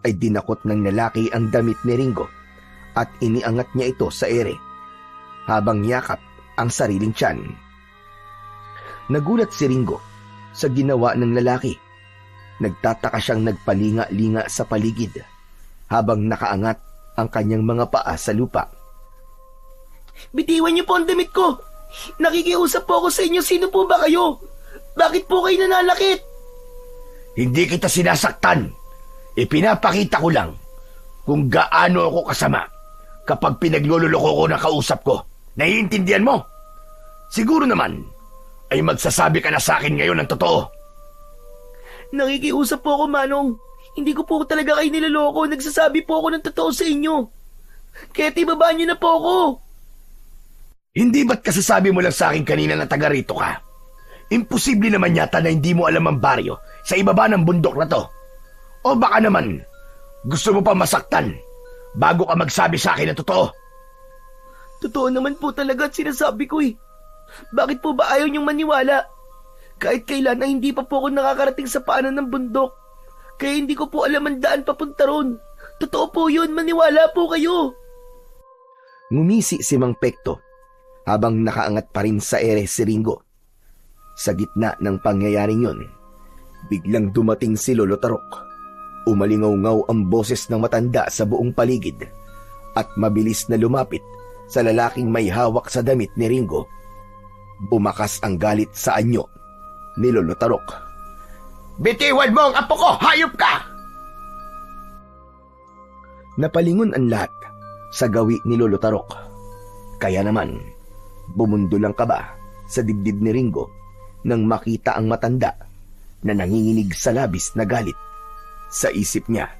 ay dinakot ng lalaki ang damit ni Ringo at iniangat niya ito sa ere habang yakap ang sariling tiyan. Nagulat si Ringo sa ginawa ng lalaki. Nagtataka siyang nagpalinga-linga sa paligid habang nakaangat ang kanyang mga paa sa lupa. Bitiwan niyo po ang damit ko! Nakikiusap po ako sa inyo, sino po ba kayo? Bakit po kayo nananakit? Hindi kita sinasaktan. Ipinapakita ko lang kung gaano ako kasama kapag pinaglululoko ko na kausap ko. Naiintindihan mo? Siguro naman ay magsasabi ka na sa akin ngayon ng totoo. Nakikiusap po ako, Manong. Hindi ko po talaga kayo niloloko. Nagsasabi po ako ng totoo sa inyo. Kaya tibabaan niyo na po ako. Hindi ba't kasasabi mo lang sa akin kanina na taga rito ka? Imposible naman yata na hindi mo alam ang baryo sa ibaba ng bundok na to. O baka naman, gusto mo pa masaktan bago ka magsabi sa akin ng totoo? Totoo naman po talaga at sinasabi ko eh. Bakit po ba ayaw niyong maniwala? Kahit kailan ay hindi pa po ako nakakarating sa paanan ng bundok. Kaya hindi ko po alam ang daan papunta ron. Totoo po yun, maniwala po kayo. Ngumisi si Mang Pekto habang nakaangat pa rin sa ere si Ringo. Sa gitna ng pangyayaring yun, biglang dumating si Lolo Tarok. Umalingaw-ngaw ang boses ng matanda sa buong paligid at mabilis na lumapit sa lalaking may hawak sa damit ni Ringo. Bumakas ang galit sa anyo ni Lolo Tarok. Bitiwan mo ang apo ko! Hayop ka! Napalingon ang lahat sa gawi ni Lolo Tarok. Kaya naman, bumundo lang kaba sa dibdib ni Ringo nang makita ang matanda na nanginginig sa labis na galit. Sa isip niya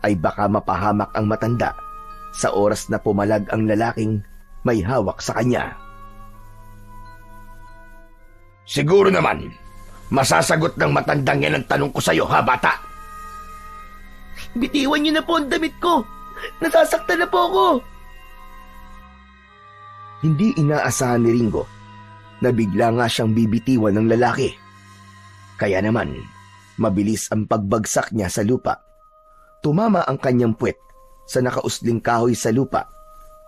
ay baka mapahamak ang matanda sa oras na pumalag ang lalaking may hawak sa kanya. Siguro naman, masasagot ng matandang yan ang tanong ko sa'yo, ha, bata? Bitiwan niyo na po ang damit ko. Nasasaktan na po ako. Hindi inaasahan ni Ringo na bigla nga siyang bibitiwan ng lalaki. Kaya naman, mabilis ang pagbagsak niya sa lupa. Tumama ang kanyang puwet sa nakausling kahoy sa lupa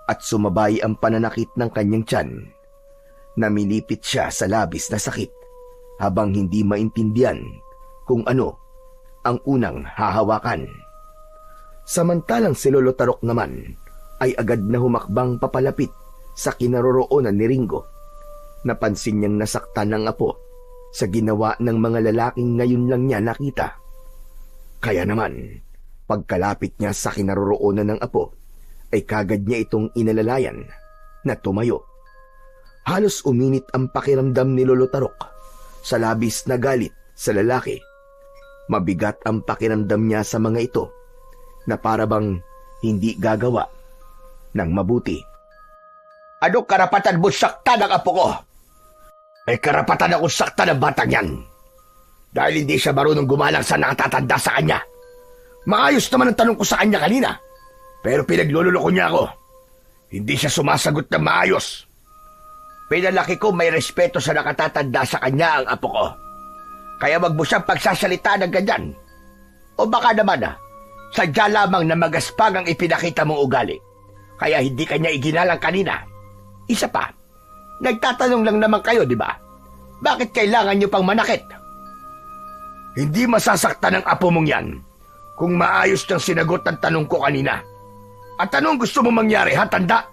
at sumabay ang pananakit ng kanyang tiyan. Namilipit siya sa labis na sakit habang hindi maintindihan kung ano ang unang hahawakan. Samantalang si Lolo Tarok naman ay agad na humakbang papalapit sa kinaroroonan ni Ringo. Napansin niyang nasaktan ng apo sa ginawa ng mga lalaking ngayon lang niya nakita. Kaya naman, pagkalapit niya sa kinaroroonan ng apo, ay kagad niya itong inalalayan na tumayo. Halos uminit ang pakiramdam ni Lolo Tarok sa labis na galit sa lalaki. Mabigat ang pakiramdam niya sa mga ito na parabang hindi gagawa ng mabuti. Ano karapatan mo saktan ang apo ko? May karapatan akong saktan ng batang yan. Dahil hindi siya marunong gumalang sa nakatatanda sa kanya. Maayos naman ang tanong ko sa kanya kanina. Pero pinaglululoko niya ako. Hindi siya sumasagot ng maayos. Pinalaki ko may respeto sa nakatatanda sa kanya ang apo ko. Kaya wag mo siyang pagsasalita ng ganyan. O baka naman sadya lamang na magaspang ang ipinakita mong ugali. Kaya hindi kanya iginalang kanina. Isa pa, nagtatanong lang naman kayo, di ba? Bakit kailangan niyo pang manakit? Hindi masasaktan ang apo mong yan kung maayos niyang sinagot ang tanong ko kanina. At anong gusto mo mangyari, ha, tanda?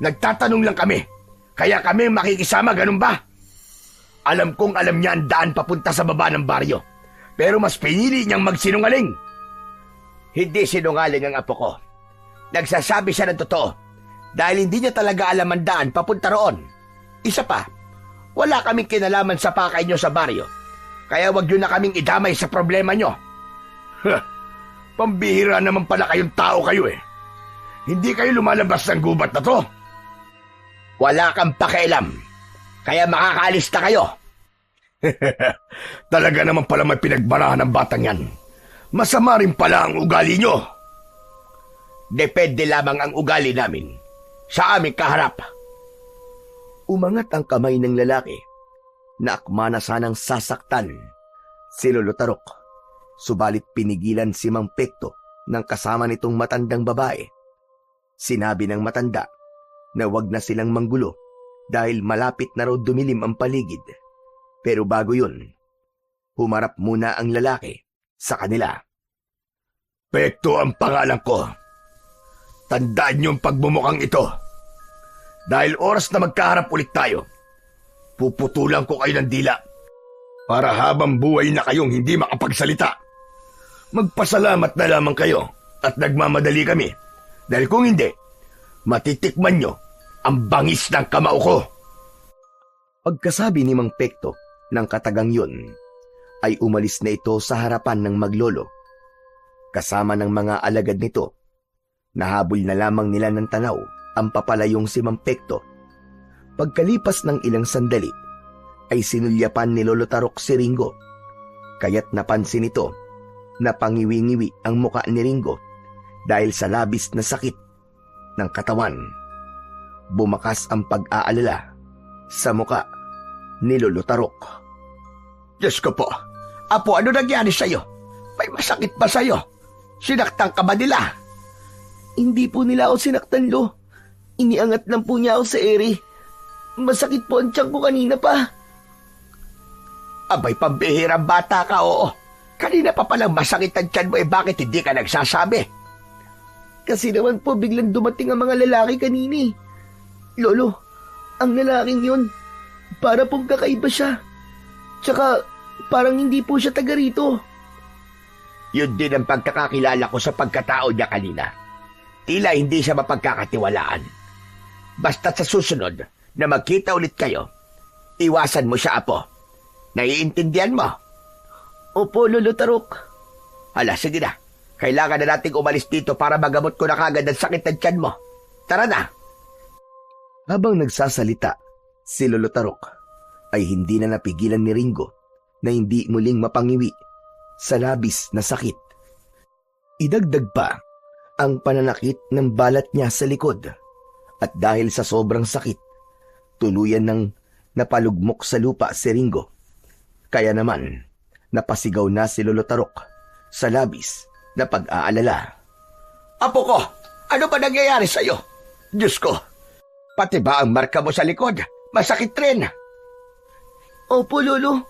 Nagtatanong lang kami. Kaya kami makikisama, ganun ba? Alam kong alam niya ang daan papunta sa baba ng baryo. Pero mas pinili niyang magsinungaling. Hindi sinungaling ang apo ko. Nagsasabi siya ng totoo. Dahil hindi niya talaga alam ang daan papunta roon. Isa pa, wala kaming kinalaman sa pakay niyo sa baryo. Kaya wag niyo na kaming idamay sa problema niyo. Pambihira naman pala kayong tao kayo eh. Hindi kayo lumalabas ng gubat na to. Wala kang pakialam. Kaya makakaalis na kayo. Talaga naman pala may pinagbarahan ng batang yan. Masama rin pala ang ugali nyo. Depende lamang ang ugali namin sa aming kaharap. Umangat ang kamay ng lalaki na akma na sanang sasaktan si Lolo Tarok. Subalit pinigilan si Mang Pekto ng kasama nitong matandang babae. Sinabi ng matanda na wag na silang manggulo dahil malapit na raw dumilim ang paligid. Pero bago yun, humarap muna ang lalaki sa kanila. Pekto ang pangalan ko. Tandaan niyo ang pagbumukang ito. Dahil oras na magkaharap ulit tayo, puputulan ko kayo ng dila para habang buhay na kayong hindi makapagsalita. Magpasalamat na lamang kayo at nagmamadali kami. Dahil kung hindi, matitikman nyo ang bangis ng kamao ko. Pagkasabi ni Mang Pekto ng katagang yun, ay umalis na ito sa harapan ng maglolo. Kasama ng mga alagad nito, nahabol na lamang nila ng tanaw ang papalayong si Mang Pekto. Pagkalipas ng ilang sandali, ay sinulyapan ni Lolo Tarok si Ringo. Kaya't napansin ito na pangiwi-ngiwi ang muka ni Ringo dahil sa labis na sakit ng katawan. Bumakas ang pag-aalala sa muka ni Lolo Tarok. Diyos ko po, Apo, ano nangyari sa'yo? May masakit ba sa'yo? Sinaktan ka ba nila? Hindi po nila ako sinaktan, Lo. Iniangat lang po niya ako sa ere. Masakit po ang tiyan ko kanina pa. Abay, pambihirang bata ka, oo. Kanina pa palang masakit ang tiyan mo, bakit hindi ka nagsasabi? Kasi naman po biglang dumating ang mga lalaki kanina. Lolo, ang lalaking yun, para pong kakaiba siya. Tsaka, parang hindi po siya taga rito. Yun din ang pagkakakilala ko sa pagkatao niya kanina. Tila hindi siya mapagkakatiwalaan. Basta sa susunod na magkita ulit kayo, iwasan mo siya, Apo. Naiintindihan mo? Opo, Lolo Tarok. Hala, sige na. Kailangan na nating umalis dito para magamot ko na kagad ang sakit ng tiyan mo. Tara na. Habang nagsasalita, si Lolo Tarok ay hindi na napigilan ni Ringo na hindi muling mapangiwi sa labis na sakit. Idagdag pa ang pananakit ng balat niya sa likod at dahil sa sobrang sakit, tuluyan ng napalugmok sa lupa si Ringo. Kaya naman, napasigaw na si Lolo Tarok sa labis na pag-aalala. Apo ko, ano ba nangyayari sa'yo? Diyos ko, pati ba ang marka mo sa likod? Masakit rin. Opo, Lolo.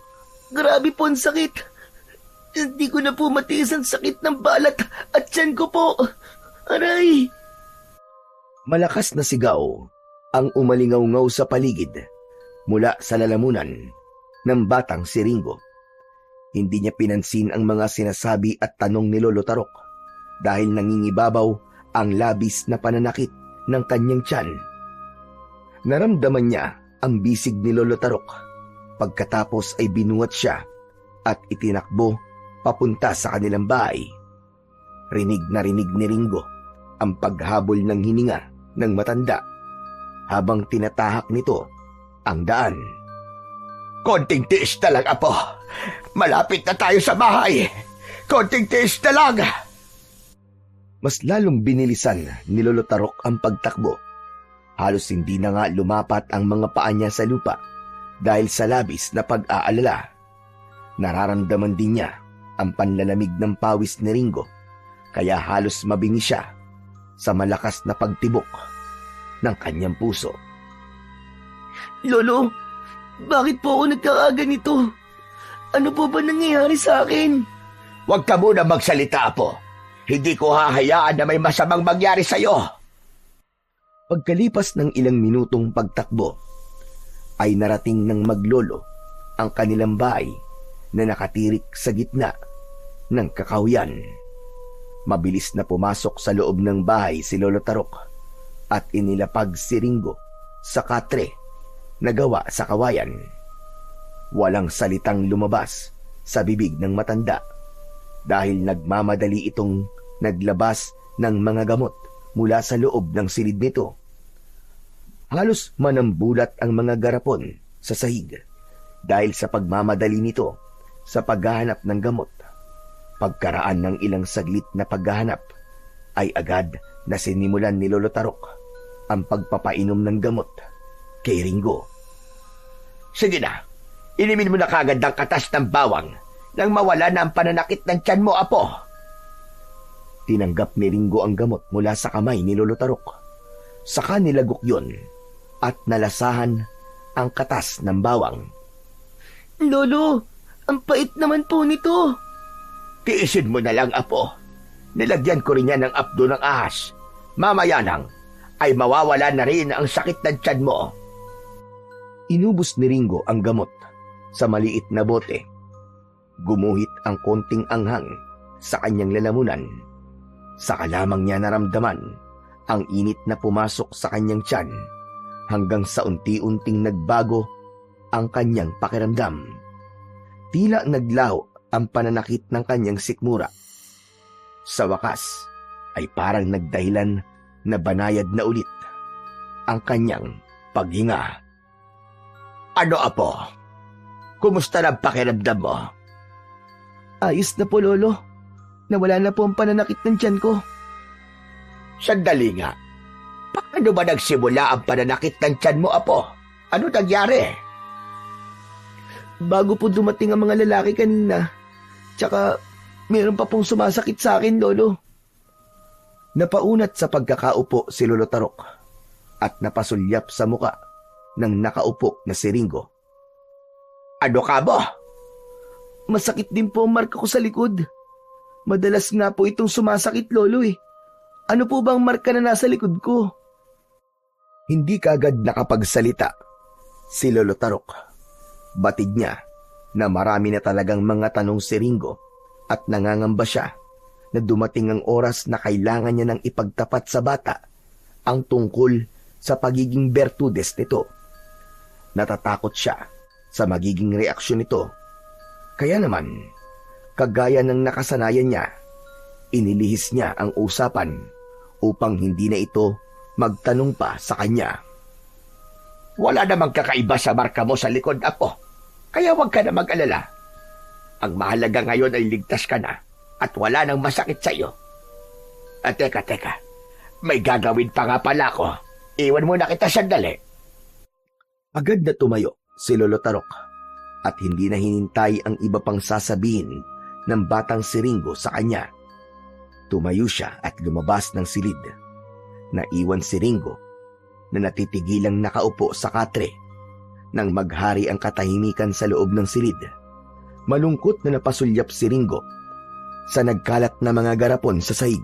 Grabe po ang sakit. Hindi ko na po matiis ang sakit ng balat at tiyan ko po. Aray! Malakas na sigaw ang umalingaw-ngaw sa paligid mula sa lalamunan ng batang si Ringo. Hindi niya pinansin ang mga sinasabi at tanong ni Lolo Tarok dahil nangingibabaw ang labis na pananakit ng kanyang tiyan. Naramdaman niya ang bisig ni Lolo Tarok. Pagkatapos ay binuhat siya at itinakbo papunta sa kanilang bahay. Rinig na rinig ni Ringo ang paghabol ng hininga ng matanda habang tinatahak nito ang daan. Konting tiis na lang, Apo. Malapit na tayo sa bahay. Konting tiis na lang. Mas lalong binilisan ni Lolo Tarok ang pagtakbo. Halos hindi na nga lumapat ang mga paa niya sa lupa dahil sa labis na pag-aalala. Nararamdaman din niya ang panlalamig ng pawis ni Ringo, kaya halos mabingi siya sa malakas na pagtibok ng kanyang puso. Lolo, bakit po ako nagkakaganito? Ano po ba nangyayari sa akin? Huwag ka muna magsalita, Apo. Hindi ko hahayaan na may masamang mangyari sa'yo. Pagkalipas ng ilang minutong pagtakbo, ay narating ng maglolo ang kanilang bahay na nakatirik sa gitna ng kakahuyan. Mabilis na pumasok sa loob ng bahay si Lolo Tarok at inilapag si Ringo sa katre na gawa sa kawayan. Walang salitang lumabas sa bibig ng matanda dahil nagmamadali itong naglabas ng mga gamot mula sa loob ng silid nito. Halos manambulat ang mga garapon sa sahig dahil sa pagmamadali nito sa paghahanap ng gamot. Pagkaraan ng ilang saglit na paghahanap, ay agad na sinimulan ni Lolo Tarok ang pagpapainom ng gamot kay Ringo. Sige na, inimin mo na kagad ang katas ng bawang nang mawala na ang pananakit ng tiyan mo, apo. Tinanggap ni Ringo ang gamot mula sa kamay ni Lolo Tarok. Saka nilagok yun at nalasahan ang katas ng bawang. Lolo, ang pait naman po nito. Tiisin mo na lang, apo. Nilagyan ko rin yan ng apdo ng ahas. Mamaya lang, ay mawawala na rin ang sakit ng tiyan mo. Inubos ni Ringo ang gamot sa maliit na bote. Gumuhit ang konting anghang sa kanyang lalamunan. Saka lamang niya naramdaman ang init na pumasok sa kanyang tiyan hanggang sa unti-unting nagbago ang kanyang pakiramdam. Tila naglaho ang pananakit ng kanyang sikmura. Sa wakas ay parang nagdahilan na banayad na ulit ang kanyang paghinga. Ano, apo? Kumusta na ang pakiramdam mo? Ayos na po, Lolo. Nawala na po ang pananakit ng tiyan ko. Sandali nga. Paano ba nagsimula ang pananakit ng tiyan mo, apo? Ano nangyari? Bago po dumating ang mga lalaki kanina, tsaka meron pa pong sumasakit sa akin, Lolo. Napaunat sa pagkakaupo si Lolo Tarok at napasulyap sa muka ng nakaupo na si Ringo. Ano ka mo? Masakit din po ang marka ko sa likod. Madalas nga po itong sumasakit, Lolo eh. Ano po bang marka na nasa likod ko? Hindi kagad nakapagsalita si Lolo Tarok. Batid niya na marami na talagang mga tanong si Ringo at nangangamba siya na dumating ang oras na kailangan niya ng ipagtapat sa bata ang tungkol sa pagiging bertudes nito. Natatakot siya sa magiging reaksyon nito. Kaya naman, kagaya ng nakasanayan niya, inilihis niya ang usapan upang hindi na ito magtanong pa sa kanya. Wala namang kakaiba sa marka mo sa likod, apo. Kaya huwag ka na mag-alala. Ang mahalaga ngayon ay ligtas ka na at wala nang masakit sa iyo. At teka. May gagawin pa nga pala ako. Iwan mo na kita sandali. Agad na tumayo si Lolo Tarok at hindi na hinintay ang iba pang sasabihin ng batang si Ringo sa kanya. Tumayo siya at lumabas ng silid. Naiwan si Ringo na natitigilang nakaupo sa katre nang maghari ang katahimikan sa loob ng silid. Malungkot na napasulyap si Ringo sa nagkalat na mga garapon sa sahig.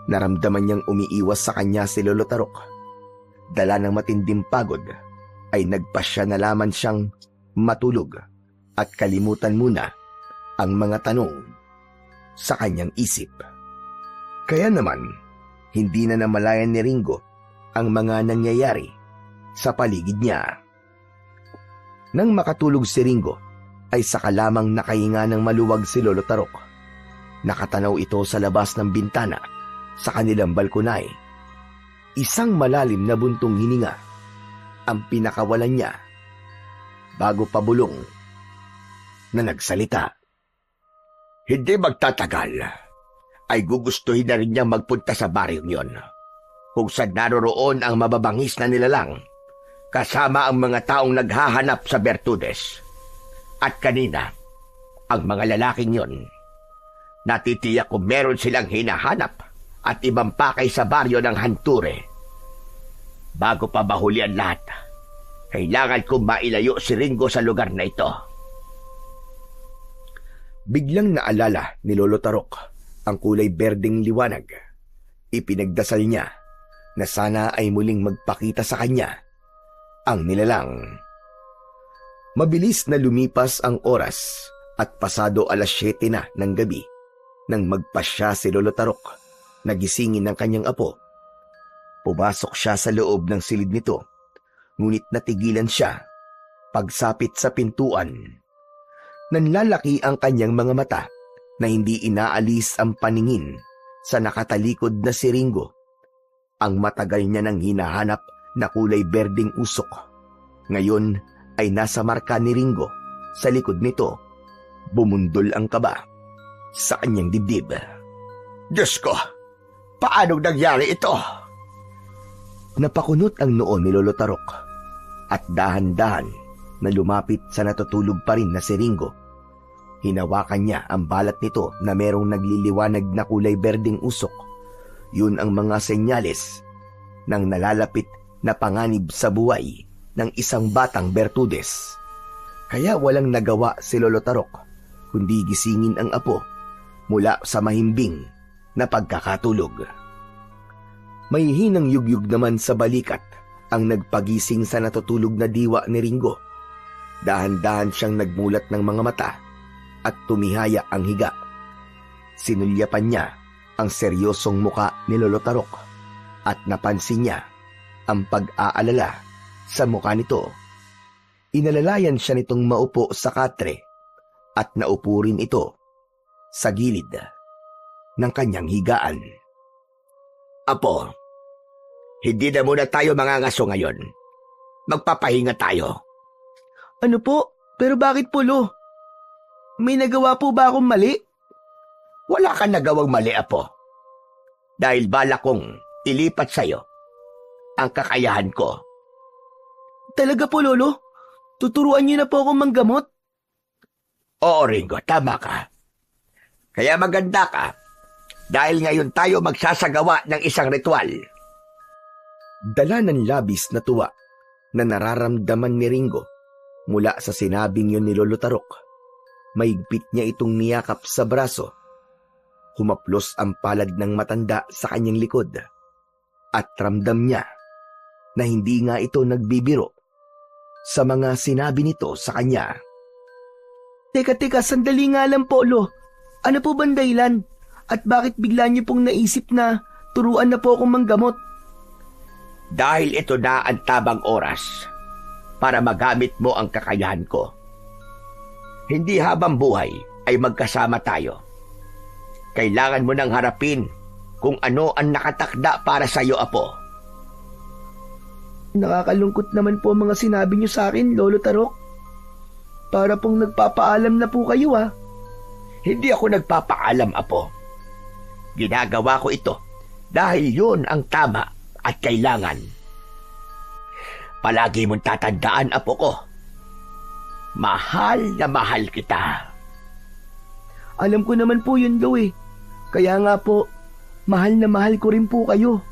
Naramdaman niyang umiiwas sa kanya si Lolo Tarok. Dala ng matinding pagod ay nagpasya na laman siyang matulog at kalimutan muna ang mga tanong sa kanyang isip. Kaya naman, hindi na namalayan ni Ringo ang mga nangyayari sa paligid niya. Nang makatulog si Ringo, ay saka lamang nakahinga ng maluwag si Lolo Tarok. Nakatanaw ito sa labas ng bintana sa kanilang balkonay. Isang malalim na buntong hininga ang pinakawalan niya bago pabulong na nagsalita. Hindi magtatagal ay gugustuhin na rin niyang magpunta sa baryong yon, kung saan naroroon ang mababangis na nilalang kasama ang mga taong naghahanap sa bertudes. At kanina, ang mga lalaking yon, natitiyak kung meron silang hinahanap at ibang pakay sa baryo ng Hanture. Bago pa bahuli ang lahat, kailangan kong mailayo si Ringo sa lugar na ito. Biglang naalala ni Lolo Tarok ang kulay berdeng liwanag. Ipinagdasal niya na sana ay muling magpakita sa kanya ang nilalang. Mabilis na lumipas ang oras at pasado 7:00 na ng gabi nang magpasya si Lolo Tarok na gisingin ng kanyang apo. Pumasok siya sa loob ng silid nito, ngunit natigilan siya pagsapit sa pintuan. Nanlalaki ang kanyang mga mata na hindi inaalis ang paningin sa nakatalikod na si Ringo. Ang matagal niya nang hinahanap na kulay berdeng usok. Ngayon ay nasa marka ni Ringo sa likod nito. Bumundol ang kaba. sa kanyang dibdib. Diyos ko, paanong nangyari ito? Napakunot ang noo ni Lolo Tarok at dahan-dahan na lumapit sa natutulog pa rin na si Ringo. Hinawakan niya ang balat nito na merong nagliliwanag na kulay berdeng usok. Yun ang mga senyales ng nalalapit na panganib sa buhay ng isang batang Bertudes. Kaya walang nagawa si Lolo Tarok kundi gisingin ang apo mula sa mahimbing na pagkakatulog. May hinang yugyug naman sa balikat ang nagpagising sa natutulog na diwa ni Ringo. Dahan-dahan siyang nagmulat ng mga mata at tumihaya ang higa. Sinulyapan niya ang seryosong muka ni Lolo Tarok at napansin niya ang pag-aalala sa muka nito. Inalalayan siya nitong maupo sa katre at naupo rin ito sa gilid ng kanyang higaan. Apo, hindi na muna tayo mangangaso ngayon. Magpapahinga tayo. Ano po? Pero bakit po, Lo? May nagawa po ba akong mali? Wala kang nagawang mali, Apo. Dahil bala kong ilipat sa'yo ang kakayahan ko. Talaga po, Lolo? Tuturuan niyo na po akong manggamot? Oo, Ringo, tama ka. Kaya maganda ka dahil ngayon tayo magsasagawa ng isang ritual. Dala ng labis na tuwa na nararamdaman ni Ringo mula sa sinabing yun ni Lolo Tarok. Maigpit niya itong niyakap sa braso. Humaplos ang palad ng matanda sa kanyang likod at ramdam niya na hindi nga ito nagbibiro sa mga sinabi nito sa kanya. Teka, sandali nga lang po, Lo. Ano po bang dahilan? At bakit bigla niyo pong naisip na turuan na po akong manggamot? Dahil ito na ang tamang oras para magamit mo ang kakayahan ko. Hindi habang buhay ay magkasama tayo. Kailangan mo nang harapin kung ano ang nakatakda para sa iyo, Apo. Nakakalungkot naman po ang mga sinabi niyo sa akin, Lolo Tarok. Para pong nagpapaalam na po kayo, ha? Hindi ako nagpapaalam, Apo. Ginagawa ko ito dahil yun ang tama at kailangan. Palagi mong tatandaan, Apo ko. Mahal na mahal kita. Alam ko naman po yun, Lo, eh. Kaya nga po, mahal na mahal ko rin po kayo.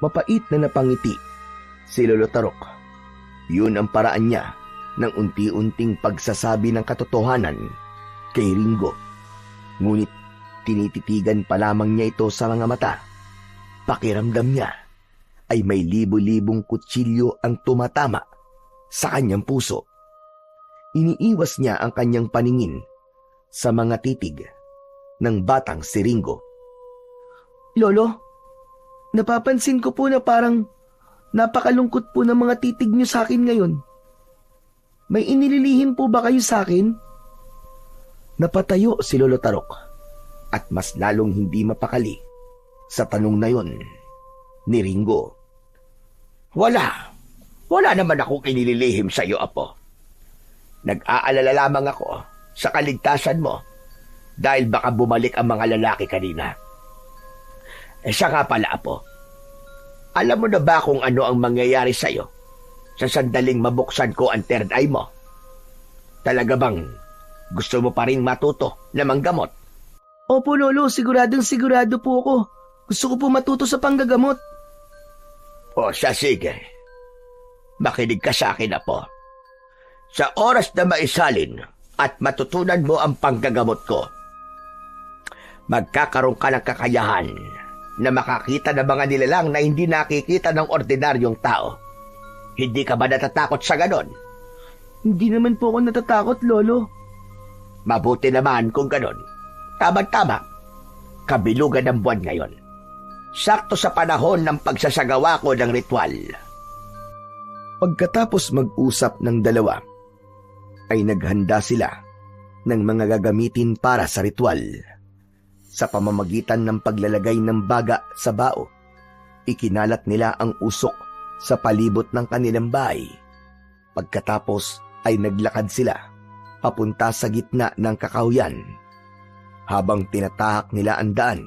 Mapait na napangiti si Lolo Tarok. Yun ang paraan niya ng unti-unting pagsasabi ng katotohanan kay Ringo. Ngunit tinititigan pa lamang niya ito sa mga mata. Pakiramdam niya ay may libo-libong kutsilyo ang tumatama sa kanyang puso. Iniiwas niya ang kanyang paningin sa mga titig ng batang si Ringo. Lolo, napapansin ko po na parang napakalungkot po ng mga titig niyo sa akin ngayon. May inililihim po ba kayo sa akin? Napatayo si Lolo Tarok at mas lalong hindi mapakali sa tanong na yon ni Ringo. Wala naman akong inililihim sa iyo, Apo. Nag-aalala lamang ako sa kaligtasan mo dahil baka bumalik ang mga lalaki kanina. Siya nga pala, Apo. Alam mo na ba kung ano ang mangyayari sa iyo sa sandaling mabuksan ko ang third eye mo? Talaga bang gusto mo pa rin matuto na manggamot? Opo, Lolo, siguradong sigurado po ako. Gusto ko po matuto sa panggagamot. O siya, sige. Makinig ka sa akin, Apo. Sa oras na maisalin at matutunan mo ang panggagamot ko, magkakaroon ka ng kakayahan na makakita ng mga nilalang na hindi nakikita ng ordinaryong tao. Hindi ka ba natatakot sa ganon? Hindi naman po ako natatakot, Lolo. Mabuti naman kung ganon. Tama-tama. Kabilugan ng buwan ngayon. Sakto sa panahon ng pagsasagawa ko ng ritual. Pagkatapos mag-usap ng dalawa, ay naghanda sila ng mga gagamitin para sa ritual. Sa pamamagitan ng paglalagay ng baga sa bao, ikinalat nila ang usok sa palibot ng kanilang bahay. Pagkatapos ay naglakad sila papunta sa gitna ng kakahuyan. Habang tinatahak nila ang daan,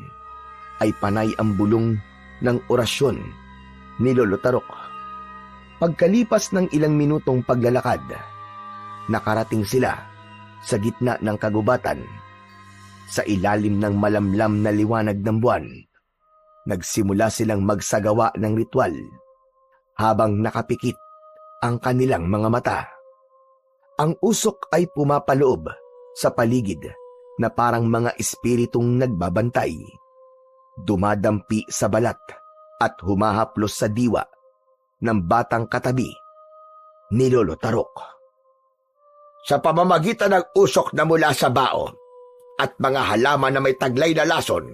ay panay ang bulong ng orasyon ni Lolo Tarok. Pagkalipas ng ilang minutong paglalakad, nakarating sila sa gitna ng kagubatan. Sa ilalim ng malamlam na liwanag ng buwan, nagsimula silang magsagawa ng ritual habang nakapikit ang kanilang mga mata. Ang usok ay pumapaloob sa paligid na parang mga espiritong nagbabantay. Dumadampi sa balat at humahaplos sa diwa ng batang katabi ni Lolo Tarok. Sa pamamagitan ng usok na mula sa bao at mga halaman na may taglay na lason,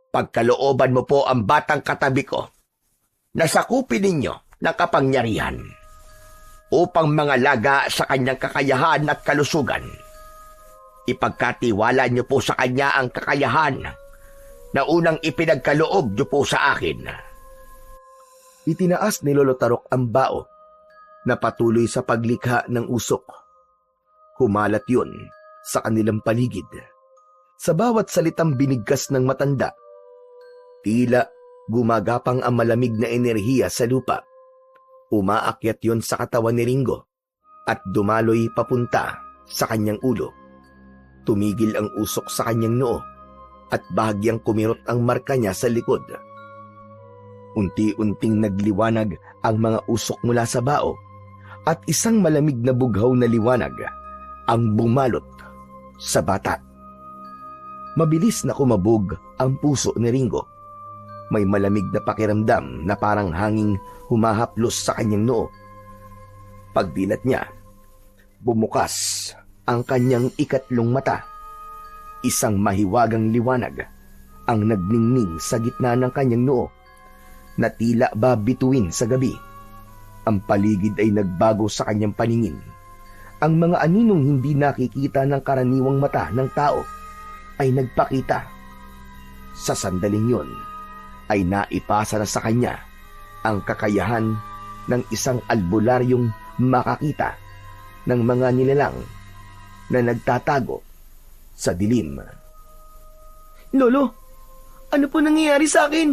pagkalooban mo po ang batang katabi ko na sakupin ninyo ng kapangyarihan upang mangalaga sa kanyang kakayahan at kalusugan. Ipagkatiwala niyo po sa kanya ang kakayahan na unang ipinagkaloob niyo po sa akin. Itinaas ni Lolo Tarok ang bao na patuloy sa paglikha ng usok. Kumalat yun sa kanilang paligid. Sa bawat salitang binigkas ng matanda, tila gumagapang ang malamig na enerhiya sa lupa. Umaakyat yon sa katawan ni Ringo at dumaloy papunta sa kanyang ulo. Tumigil ang usok sa kanyang noo at bahagyang kumirot ang marka niya sa likod. Unti-unting nagliwanag ang mga usok mula sa bao at isang malamig na bughaw na liwanag ang bumalot sa bata. Mabilis na kumabog ang puso ni Ringo. May malamig na pakiramdam na parang hanging humahaplos sa kanyang noo. Pagdilat niya, bumukas ang kanyang ikatlong mata. Isang mahiwagang liwanag ang nagningning sa gitna ng kanyang noo na tila ba bituin sa gabi. Ang paligid ay nagbago sa kanyang paningin. Ang mga aninong hindi nakikita ng karaniwang mata ng tao ay nagpakita. Sa sandaling yon ay naipasa na sa kanya ang kakayahan ng isang albularyong makakita ng mga nilalang na nagtatago sa dilim. Lolo, ano po nangyayari sa akin?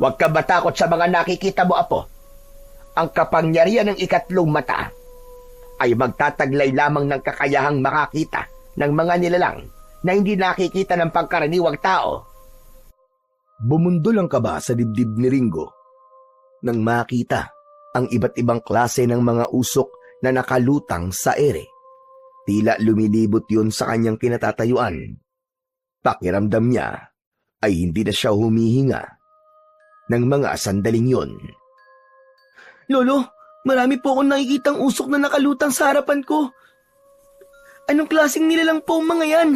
Huwag ka matakot sa mga nakikita mo, Apo. Ang kapangyarihan ng ikatlong mata ay magtataglay lamang ng kakayahang makakita ng mga nilalang na hindi nakikita ng pangkaraniwang tao. Bumundol ang kaba sa dibdib ni Ringo nang makita ang iba't ibang klase ng mga usok na nakalutang sa ere. Tila lumilibot yun sa kanyang kinatatayuan. Pakiramdam niya ay hindi na siya humihinga ng mga sandaling yun. Lolo, marami po akong nakikitang usok na nakalutang sa harapan ko. Anong klaseng nilalang po ang mga yan?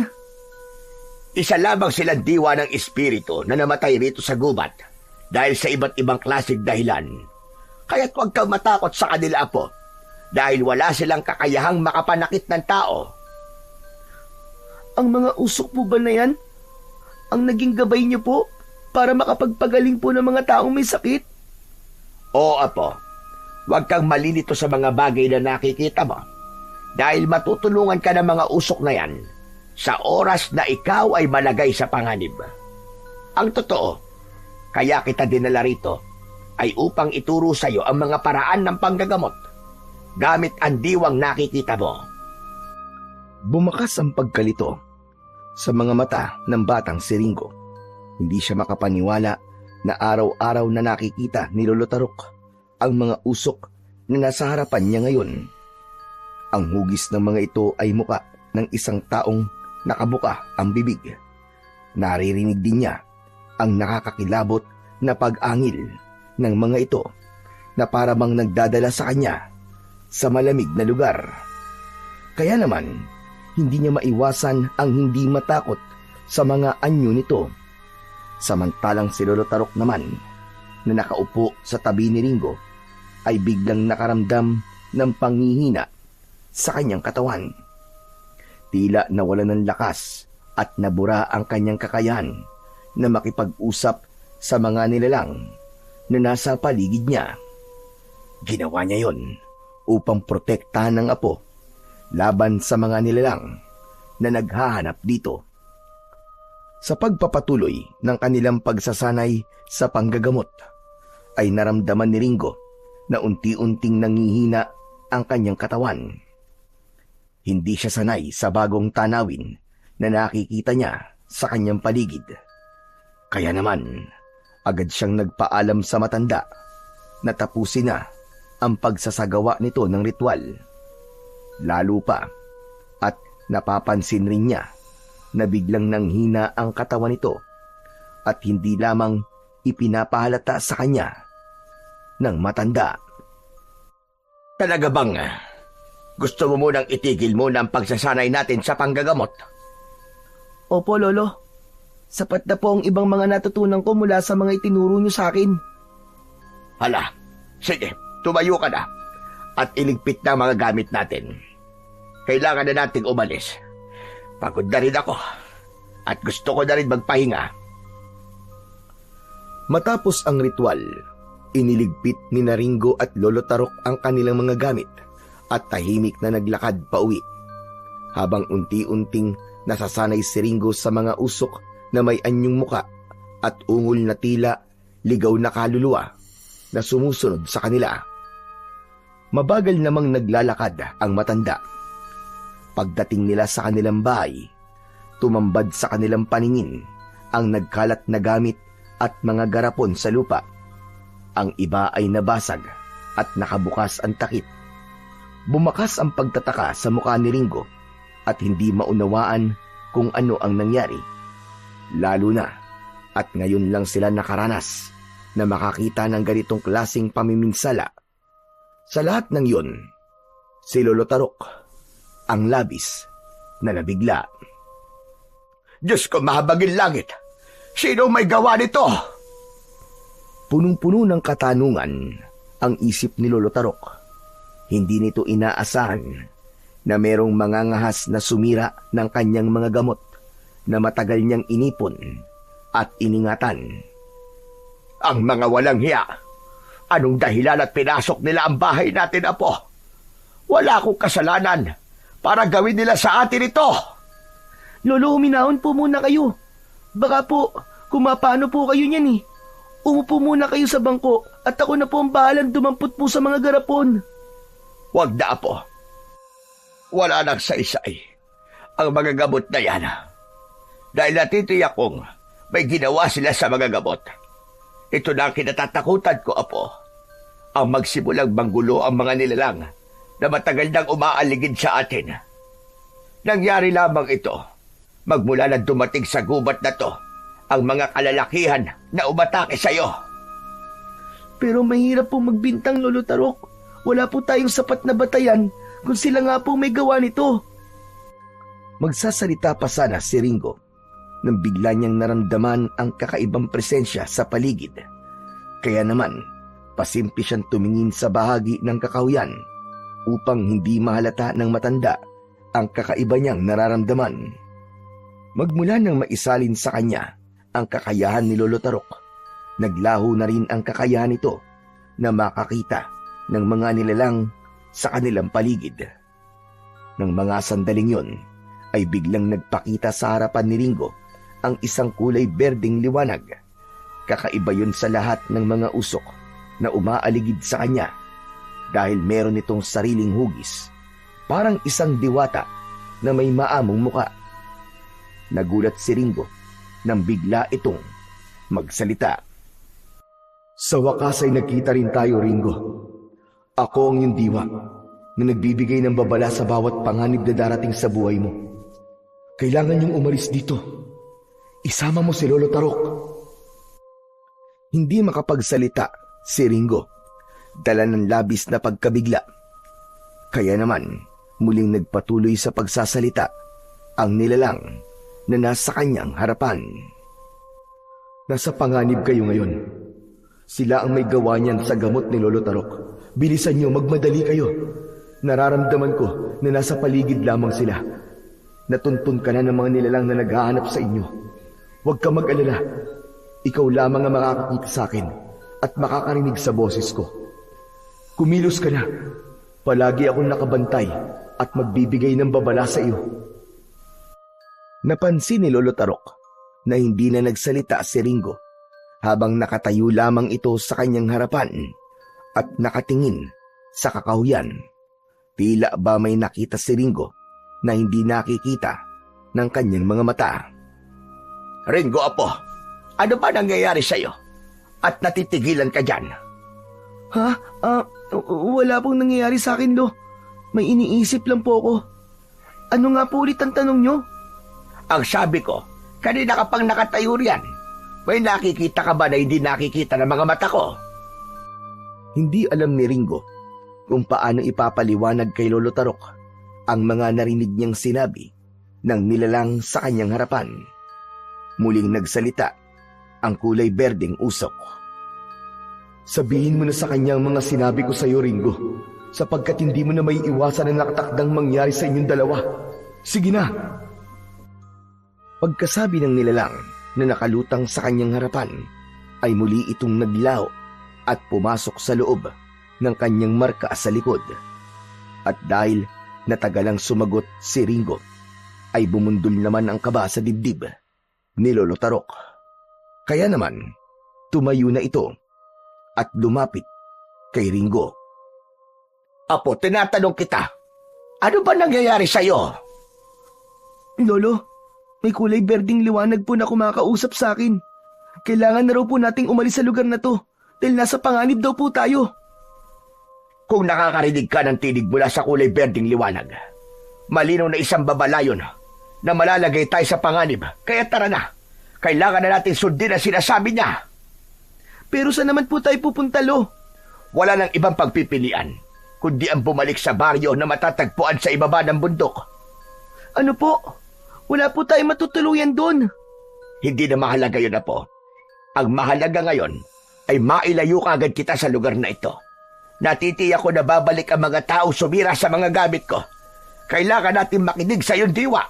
Isa lamang silang diwa ng espiritu na namatay rito sa gubat dahil sa iba't ibang klaseng dahilan. Kaya't huwag kang matakot sa kanila, Apo, dahil wala silang kakayahang makapanakit ng tao. Ang mga usok po ba na yan ang naging gabay niyo po para makapagpagaling po ng mga taong may sakit? Oo, Apo. Huwag kang malilito sa mga bagay na nakikita mo dahil matutulungan ka ng mga usok na yan sa oras na ikaw ay malagay sa panganib. Ang totoo, kaya kita dinala rito ay upang ituro sa iyo ang mga paraan ng panggagamot gamit ang diwang nakikita mo. Bumakas ang pagkalito sa mga mata ng batang si Ringo. Hindi siya makapaniwala na araw-araw na nakikita ni Lolo Tarok ang mga usok na nasa harapan niya ngayon. Ang hugis ng mga ito ay muka ng isang taong nakabuka ang bibig. Naririnig din niya ang nakakakilabot na pag-angil ng mga ito na para bang nagdadala sa kanya sa malamig na lugar. Kaya naman, hindi niya maiwasan ang hindi matakot sa mga anyo nito. Samantalang si Lolo Tarok naman, na nakaupo sa tabi ni Ringo, ay biglang nakaramdam ng panghihina sa kanyang katawan. Tila nawalan ng lakas at nabura ang kanyang kakayahan na makipag-usap sa mga nilalang na nasa paligid niya. Ginawa niya yon upang protektahan ng apo laban sa mga nilalang na naghahanap dito. Sa pagpapatuloy ng kanilang pagsasanay sa panggagamot, ay naramdaman ni Ringo na unti-unting nangihina ang kanyang katawan. Hindi siya sanay sa bagong tanawin na nakikita niya sa kanyang paligid. Kaya naman, agad siyang nagpaalam sa matanda na tapusin na ang pagsasagawa nito ng ritual. Lalo pa at napapansin rin niya na biglang nanghina ang katawan nito at hindi lamang ipinapahalata sa kanya ng matanda. Talaga bang gusto mo munang itigil muna ang pagsasanay natin sa panggagamot? Opo, Lolo. Sapat na po ang ibang mga natutunan ko mula sa mga itinuro niyo sa akin. Hala, sige, tumayo ka na at iligpit na ang mga gamit natin. Kailangan na nating umalis. Pagod na rin ako at gusto ko na rin magpahinga. Matapos ang ritual, iniligpit ni Ringo at Lolo Tarok ang kanilang mga gamit at tahimik na naglakad pauwi. Habang unti-unting nasasanay si Ringo sa mga usok na may anyong muka at ungol na tila ligaw na kaluluwa na sumusunod sa kanila. Mabagal namang naglalakad ang matanda. Pagdating nila sa kanilang bahay, tumambad sa kanilang paningin ang nagkalat na gamit at mga garapon sa lupa. Ang iba ay nabasag at nakabukas ang takip. Bumakas ang pagtataka sa mukha ni Ringo at hindi maunawaan kung ano ang nangyari. Lalo na at ngayon lang sila nakaranas na makakita ng ganitong klaseng pamiminsala. Sa lahat ng yun, si Lolo Tarok ang labis na nabigla. Diyos ko, mahabagin langit! Sino may gawa nito? Punong-puno ng katanungan ang isip ni Lolo Tarok. Hindi nito inaasahan na merong mangangahas na sumira ng kanyang mga gamot na matagal niyang inipon at iningatan. Ang mga walang hiya! Anong dahilan at pinasok nila ang bahay natin, Apo? Wala akong kasalanan para gawin nila sa atin ito! Lolo, huminahon po muna kayo. Baka po, kumapano po kayo niyan eh. Umupo muna kayo sa bangko at ako na po ang bahalang dumampot po sa mga garapon. Huwag na, Apo. Wala nang saysay ang mga gamot na yan. Dahil natitiyak kong may ginawa sila sa mga gamot. Ito na ang kinatatakutan ko, Apo. Ang magsimulang manggulo ang mga nilalang na matagal nang umaaligid sa atin. Nangyari lamang ito magmula na dumating sa gubat na to ang mga kalalakihan na umatake sa'yo. Pero mahirap po magbintang, Lolo Tarok. Wala po tayong sapat na batayan kung sila nga po may gawa nito. Magsasalita pa sana si Ringo nang bigla niyang naramdaman ang kakaibang presensya sa paligid. Kaya naman, pasimple siyang tumingin sa bahagi ng kakahuyan upang hindi mahalata ng matanda ang kakaiba niyang nararamdaman. Magmula nang maisalin sa kanya ang kakayahan ni Lolo Tarok, naglaho na rin ang kakayahan nito na makakita ng mga nilalang sa kanilang paligid. Nang mga sandaling yon, ay biglang nagpakita sa harapan ni Ringo ang isang kulay berdeng liwanag. Kakaiba yun sa lahat ng mga usok na umaaligid sa kanya dahil meron itong sariling hugis, parang isang diwata na may maamong muka. Nagulat si Ringo nang bigla itong magsalita. Sa wakas ay nagkita rin tayo, Ringo. Ako ang iyong diwa na nagbibigay ng babala sa bawat panganib na darating sa buhay mo. Kailangan niyong umalis dito. Isama mo si Lolo Tarok. Hindi makapagsalita si Ringo, dala ng labis na pagkabigla. Kaya naman, muling nagpatuloy sa pagsasalita ang nilalang na nasa kanyang harapan. Nasa panganib kayo ngayon. Sila ang may gawa niyan sa gamot ni Lolo Tarok. Bilisan niyo, magmadali kayo. Nararamdaman ko na nasa paligid lamang sila. Natuntun ka na ng mga nilalang na naghahanap sa inyo. Huwag ka mag-alala. Ikaw lamang ang makakakita sa akin at makakarinig sa boses ko. Kumilos ka na. Palagi akong nakabantay at magbibigay ng babala sa iyo. Napansin ni Lolo Tarok na hindi na nagsalita si Ringo habang nakatayo lamang ito sa kanyang harapan at nakatingin sa kakahuyan. Tila ba may nakita si Ringo na hindi nakikita ng kanyang mga mata. Ringo, apo, ano ba nangyayari sa'yo? At natitigilan ka dyan? Ha? Wala pong nangyayari sa akin, Lo. May iniisip lang po ako. Ano nga po ulit ang tanong nyo? Ang sabi ko, kanina ka pang nakatayo riyan. May nakikita ka ba na hindi nakikita ng mga mata ko? Hindi alam ni Ringo kung paano ipapaliwanag kay Lolo Tarok ang mga narinig niyang sinabi ng nilalang sa kanyang harapan. Muling nagsalita ang kulay berdeng usok. Sabihin mo na sa kanya ang mga sinabi ko sa iyo, Ringo, sapagkat hindi mo na may iwasan ang nakatakdang mangyari sa inyong dalawa. Sige na! Pagkasabi ng nilalang na nakalutang sa kanyang harapan, ay muli itong naglaho at pumasok sa loob ng kanyang marka sa likod. At dahil natagalang sumagot si Ringo, ay bumundol naman ang kaba sa dibdib ni Lolo Tarok. Kaya naman, tumayo na ito at lumapit kay Ringo. Apo, tinatanong kita, ano ba nangyayari sa'yo? Lolo, may kulay berdeng liwanag po na kumakausap sa akin. Kailangan na raw po nating umalis sa lugar na to dahil nasa panganib daw po tayo. Kung nakakarinig ka ng tinig mula sa kulay berdeng liwanag, malinaw na isang babalayon na malalagay tayo sa panganib. Kaya tara na, kailangan na natin sundin ang sinasabi niya. Pero saan naman po tayo pupunta, Lo? Wala nang ibang pagpipilian, kundi ang bumalik sa baryo na matatagpuan sa ibaba ng bundok. Ano po? Wala po tayo matutuluyan doon. Hindi na mahalaga yun, Apo. Ang mahalaga ngayon ay mailayo kagad kita sa lugar na ito. Natitiyak ko na babalik ang mga tao sumira sa mga gamit ko. Kailangan natin makinig sa iyong diwa.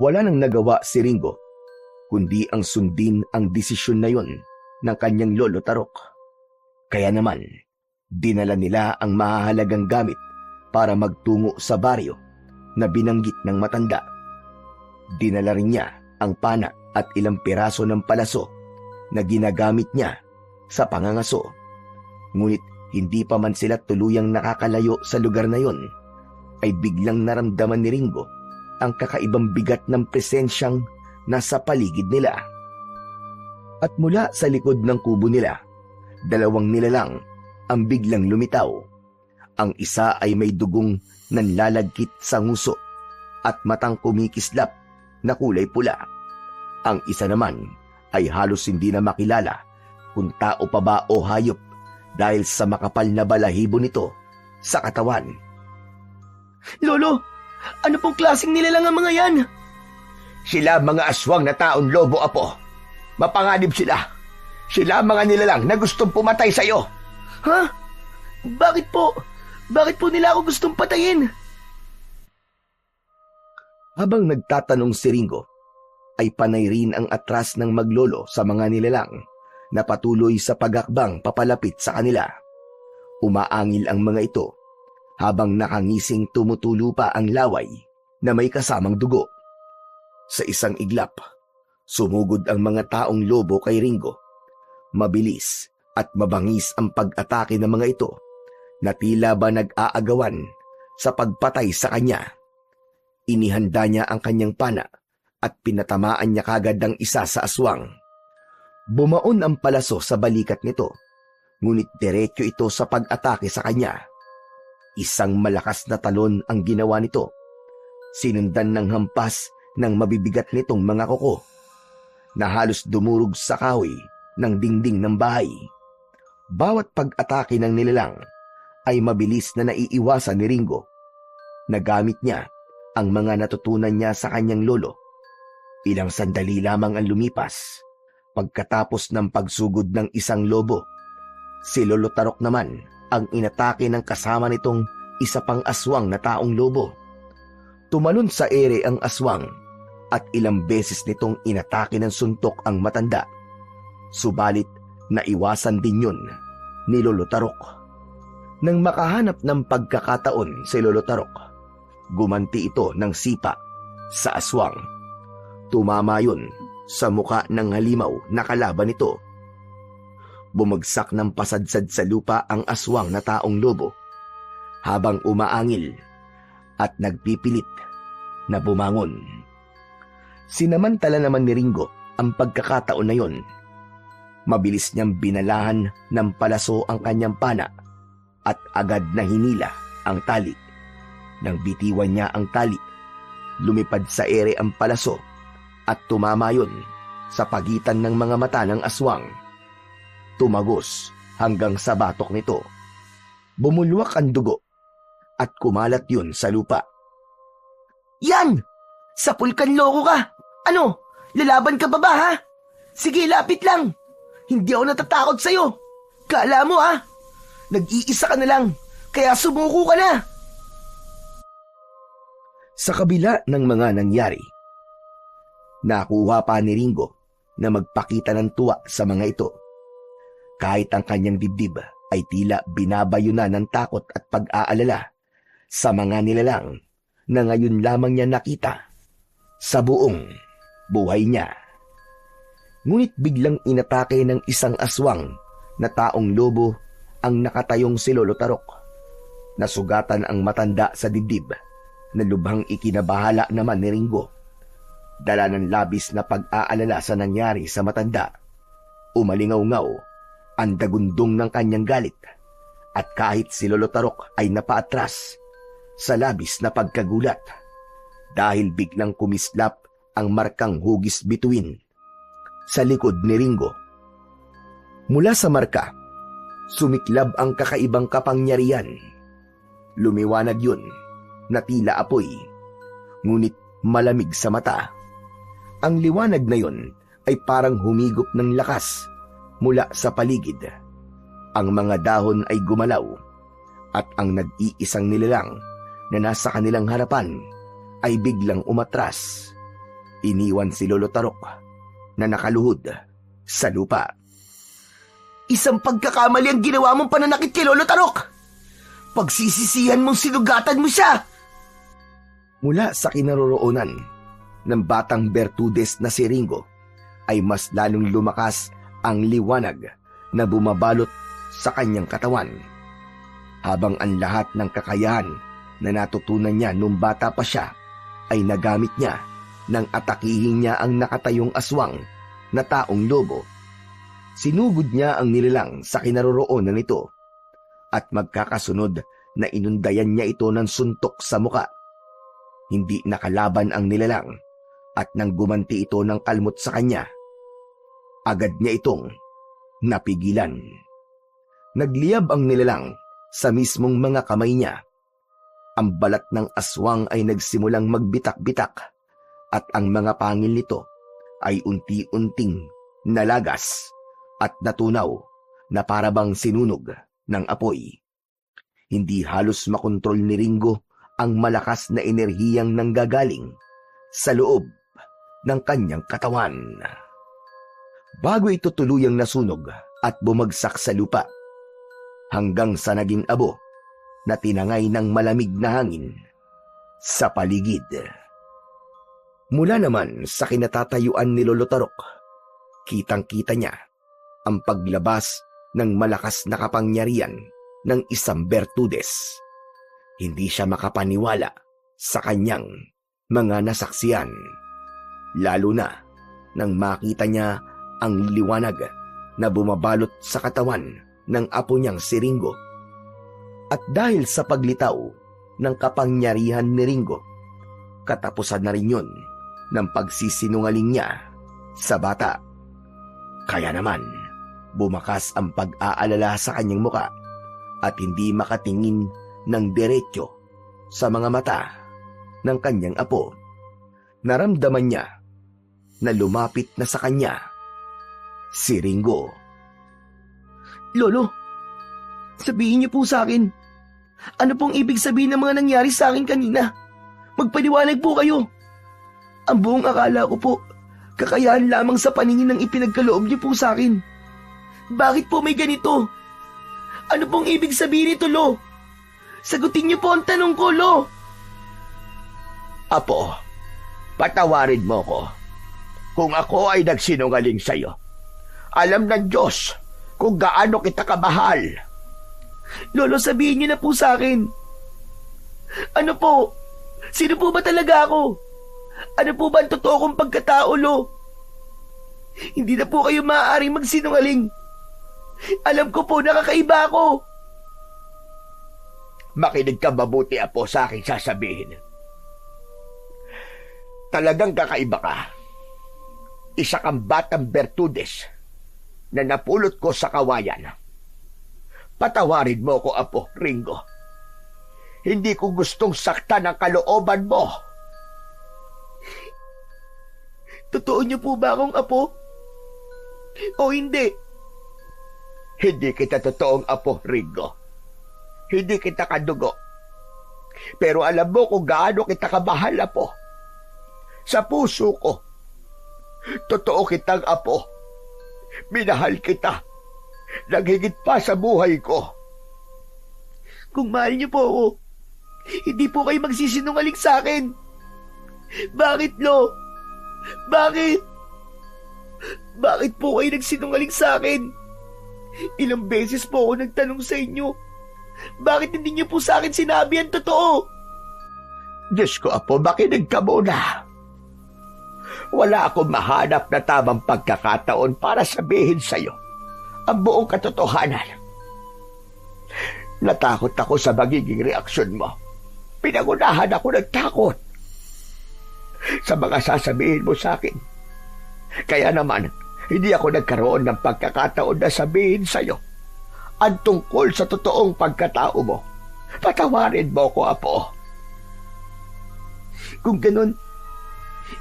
Wala nang nagawa si Ringo, kundi ang sundin ang desisyon na yon ng kanyang Lolo Tarok. Kaya naman, dinala nila ang mahahalagang gamit para magtungo sa baryo na binanggit ng matanda. Dinala rin niya ang pana at ilang piraso ng palaso na ginagamit niya sa pangangaso. Ngunit hindi pa man sila tuluyang nakakalayo sa lugar na yon, ay biglang naramdaman ni Ringo ang kakaibang bigat ng presensyang nasa paligid nila. At mula sa likod ng kubo nila, dalawang nilalang ang biglang lumitaw. Ang isa ay may dugong nanlalagkit sa nguso at matang kumikislap na kulay pula. Ang isa naman ay halos hindi na makilala kung tao pa ba o hayop dahil sa makapal na balahibo nito sa katawan. Lolo, ano pong klaseng nilalang ang mga yan? Sila mga aswang na taong lobo, Apo. Mapanganib sila. Sila mga nilalang na gustong pumatay sa iyo. Ha? Bakit po? Bakit po nila ako gustong patayin? Habang nagtatanong si Ringo, ay panay rin ang atras ng maglolo sa mga nilalang na patuloy sa pagakbang papalapit sa kanila. Umaangil ang mga ito habang nakangising tumutulo pa ang laway na may kasamang dugo. Sa isang iglap, sumugod ang mga taong lobo kay Ringo. Mabilis at mabangis ang pag-atake ng mga ito na tila ba nag-aagawan sa pagpatay sa kanya. Inihanda niya ang kanyang pana at pinatamaan niya kagad ang isa sa aswang. Bumaon ang palaso sa balikat nito, ngunit diretso ito sa pag-atake sa kanya. Isang malakas na talon ang ginawa nito, sinundan ng hampas ng mabibigat nitong mga kuko na halos dumurog sa kahoy ng dingding ng bahay. Bawat pag-atake ng nilalang ay mabilis na naiiwasan ni Ringo. Nagamit niya ang mga natutunan niya sa kanyang lolo. Ilang sandali lamang ang lumipas pagkatapos ng pagsugod ng isang lobo. Si Lolo Tarok naman ang inatake ng kasama nitong isa pang aswang na taong lobo. Tumalon sa ere ang aswang at ilang beses nitong inatake ng suntok ang matanda. Subalit naiwasan din yun ni Lolo Tarok. Nang makahanap ng pagkakataon si Lolo Tarok, gumanti ito ng sipa sa aswang. Tumama yun sa muka ng halimaw na kalaban nito. Bumagsak ng pasadsad sa lupa ang aswang na taong lobo habang umaangil at nagpipilit na bumangon. Sinamantala naman ni Ringo ang pagkakataon na yon. Mabilis niyang binalahan ng palaso ang kanyang pana at agad na hinila ang tali. Nang bitiwan niya ang tali, lumipad sa ere ang palaso at tumama yun sa pagitan ng mga mata ng aswang. Tumagos hanggang sa batok nito. Bumulwak ang dugo at kumalat yun sa lupa. Yan! Sapul kan loko ka! Ano? Lalaban ka ba ha? Sige, lapit lang! Hindi ako natatakot sa'yo! Kala mo nag-iisa ka na lang, kaya sumuko ka na! Sa kabila ng mga nangyari, nakuha pa ni Ringo na magpakita ng tuwa sa mga ito. Kahit ang kanyang dibdib ay tila binabayo na ng takot at pag-aalala sa mga nilalang na ngayon lamang niya nakita sa buong buhay niya. Ngunit biglang inatake ng isang aswang na taong lobo ang nakatayong si Lolo Tarok. Nasugatan ang matanda sa dibdib na lubhang ikinabahala naman ni Ringo. Dala ng labis na pag-aalala sa nangyari sa matanda, umalingaw-ngaw ang dagundong ng kanyang galit at kahit si Lolo Tarok ay napaatras sa labis na pagkagulat dahil biglang kumislap ang markang hugis bituin sa likod ni Ringo. Mula sa marka, sumiklab ang kakaibang kapangyarihan. Lumiwanag yun na tila apoy, ngunit malamig sa mata. Ang liwanag na yun ay parang humigop ng lakas mula sa paligid. Ang mga dahon ay gumalaw at ang nag-iisang nilalang na nasa kanilang harapan ay biglang umatras. Iniwan si Lolo Tarok na nakaluhod sa lupa. Isang pagkakamali ang ginawa mong pananakit kay Lolo Tarok! Pagsisisihan mong sinugatan mo siya! Mula sa kinaroroonan ng batang Bertudes na si Ringo ay mas lalong lumakas ang liwanag na bumabalot sa kanyang katawan. Habang ang lahat ng kakayahan na natutunan niya nung bata pa siya ay nagamit niya nang atakihin niya ang nakatayong aswang na taong lobo. Sinugod niya ang nilalang sa kinaroroonan nito at magkakasunod na inundayan niya ito ng suntok sa muka. Hindi nakalaban ang nilalang at nang gumanti ito ng kalmot sa kanya, agad niya itong napigilan. Nagliyab ang nilalang sa mismong mga kamay niya. Ang balat ng aswang ay nagsimulang magbitak-bitak at ang mga pangil nito ay unti-unting nalagas at natunaw na parabang sinunog ng apoy. Hindi halos makontrol ni Ringo ang malakas na enerhiyang nanggagaling sa loob ng kanyang katawan. Bago ito tuluyang nasunog at bumagsak sa lupa, hanggang sa naging abo na tinangay ng malamig na hangin sa paligid. Mula naman sa kinatatayuan ni Lolo Tarok, kitang-kita niya ang paglabas ng malakas na kapangyarihan ng isang Bertudes. Hindi siya makapaniwala sa kanyang mga nasaksiyan, lalo na nang makita niya ang liwanag na bumabalot sa katawan ng apo niyang si Ringo. At dahil sa paglitaw ng kapangyarihan ni Ringo, katapusan na rin yun ng pagsisinungaling niya sa bata. Kaya naman, bumakas ang pag-aalala sa kanyang muka at hindi makatingin ng diretsyo sa mga mata ng kanyang apo. Naramdaman niya na lumapit na sa kanya si Ringo. Lolo, sabihin niyo po sa akin, ano pong ibig sabihin ng mga nangyari sa akin kanina? Magpaliwanag po kayo. Ang buong akala ko po, kakayahan lamang sa paningin ng ipinagkaloob niyo po sa akin. Bakit po may ganito? Ano pong ibig sabihin nito, Lo? Sagutin niyo po ang tanong ko, Lo. Apo, patawarin mo ko kung ako ay nagsinungaling sa'yo. Alam ng Diyos kung gaano kita kamahal. Lolo, sabihin niyo na po sa akin. Ano po? Sino po ba talaga ako? Ano po ba ang totoo kong pagkatao, Lo? Hindi na po kayo maaaring magsinungaling. Alam ko po, nakakaiba ako. Makinig ka mabuti, Apo, sa aking sasabihin. Talagang kakaiba ka. Isa kang batang Bertudes na napulot ko sa kawayan. Patawarin mo ko, Apo Ringo. Hindi ko gustong saktan ang kalooban mo. Totoo niyo po ba akong apo? O hindi? Hindi kita totoong Apo Ringo. Hindi kita kadugo. Pero alam mo kung gaano kita kamahal, Apo. Sa puso ko, totoo kitang apo. Minahal kita. Naghigit pa sa buhay ko. Kung mahal niyo po ako, hindi po kayo magsisinungaling sa akin. Bakit, Lo? Bakit? Bakit po kayo nagsinungaling sa akin? Ilang beses po ako nagtanong sa inyo. Bakit hindi niyo po sa akin sinabi ang totoo? Diyos ko, Apo, makinig ka muna. Wala akong mahanap na tamang pagkakataon para sabihin sa'yo ang buong katotohanan. Natakot ako sa magiging reaksyon mo. Pinangunahan ako ng takot sa mga sasabihin mo sa akin. Kaya naman, hindi ako nagkaroon ng pagkakataon na sabihin sa'yo ang tungkol sa totoong pagkatao mo. Patawarin mo ko, Apo. Kung ganun,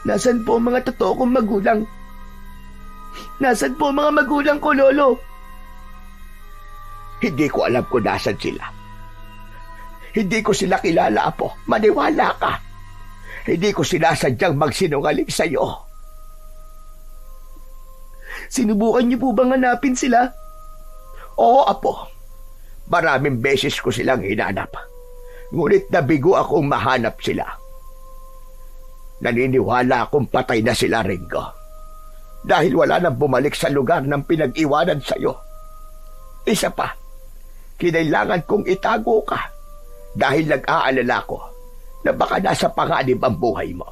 nasan po ang mga totoo kong magulang? Nasan po ang mga magulang ko, Lolo? Hindi ko alam kung nasan sila. Hindi ko sila kilala, Apo. Maniwala ka. Hindi ko sinasadyang magsinungaling sa'yo. Sinubukan niyo po bang hanapin sila? Oo, Apo. Maraming beses ko silang hinanap. Ngunit nabigo akong mahanap sila. Naniniwala akong patay na sila, Ringo. Dahil wala nang bumalik sa lugar ng pinag-iwanan sa'yo. Isa pa, kinailangan kong itago ka dahil nag-aalala ko na baka nasa panganib ang buhay mo.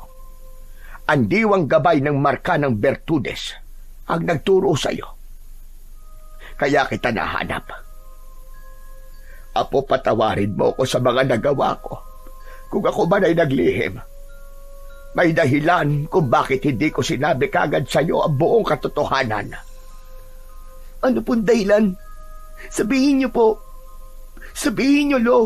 Ang diwang gabay ng marka ng Bertudes ang nagturo sa'yo. Kaya kita nahanap. Apo, patawarin mo ko sa mga nagawa ko. Kung ako man ay naglihim, may dahilan kung bakit hindi ko sinabi kagad sa'yo ang buong katotohanan. Ano pong dahilan? Sabihin niyo po. Sabihin niyo, Lo.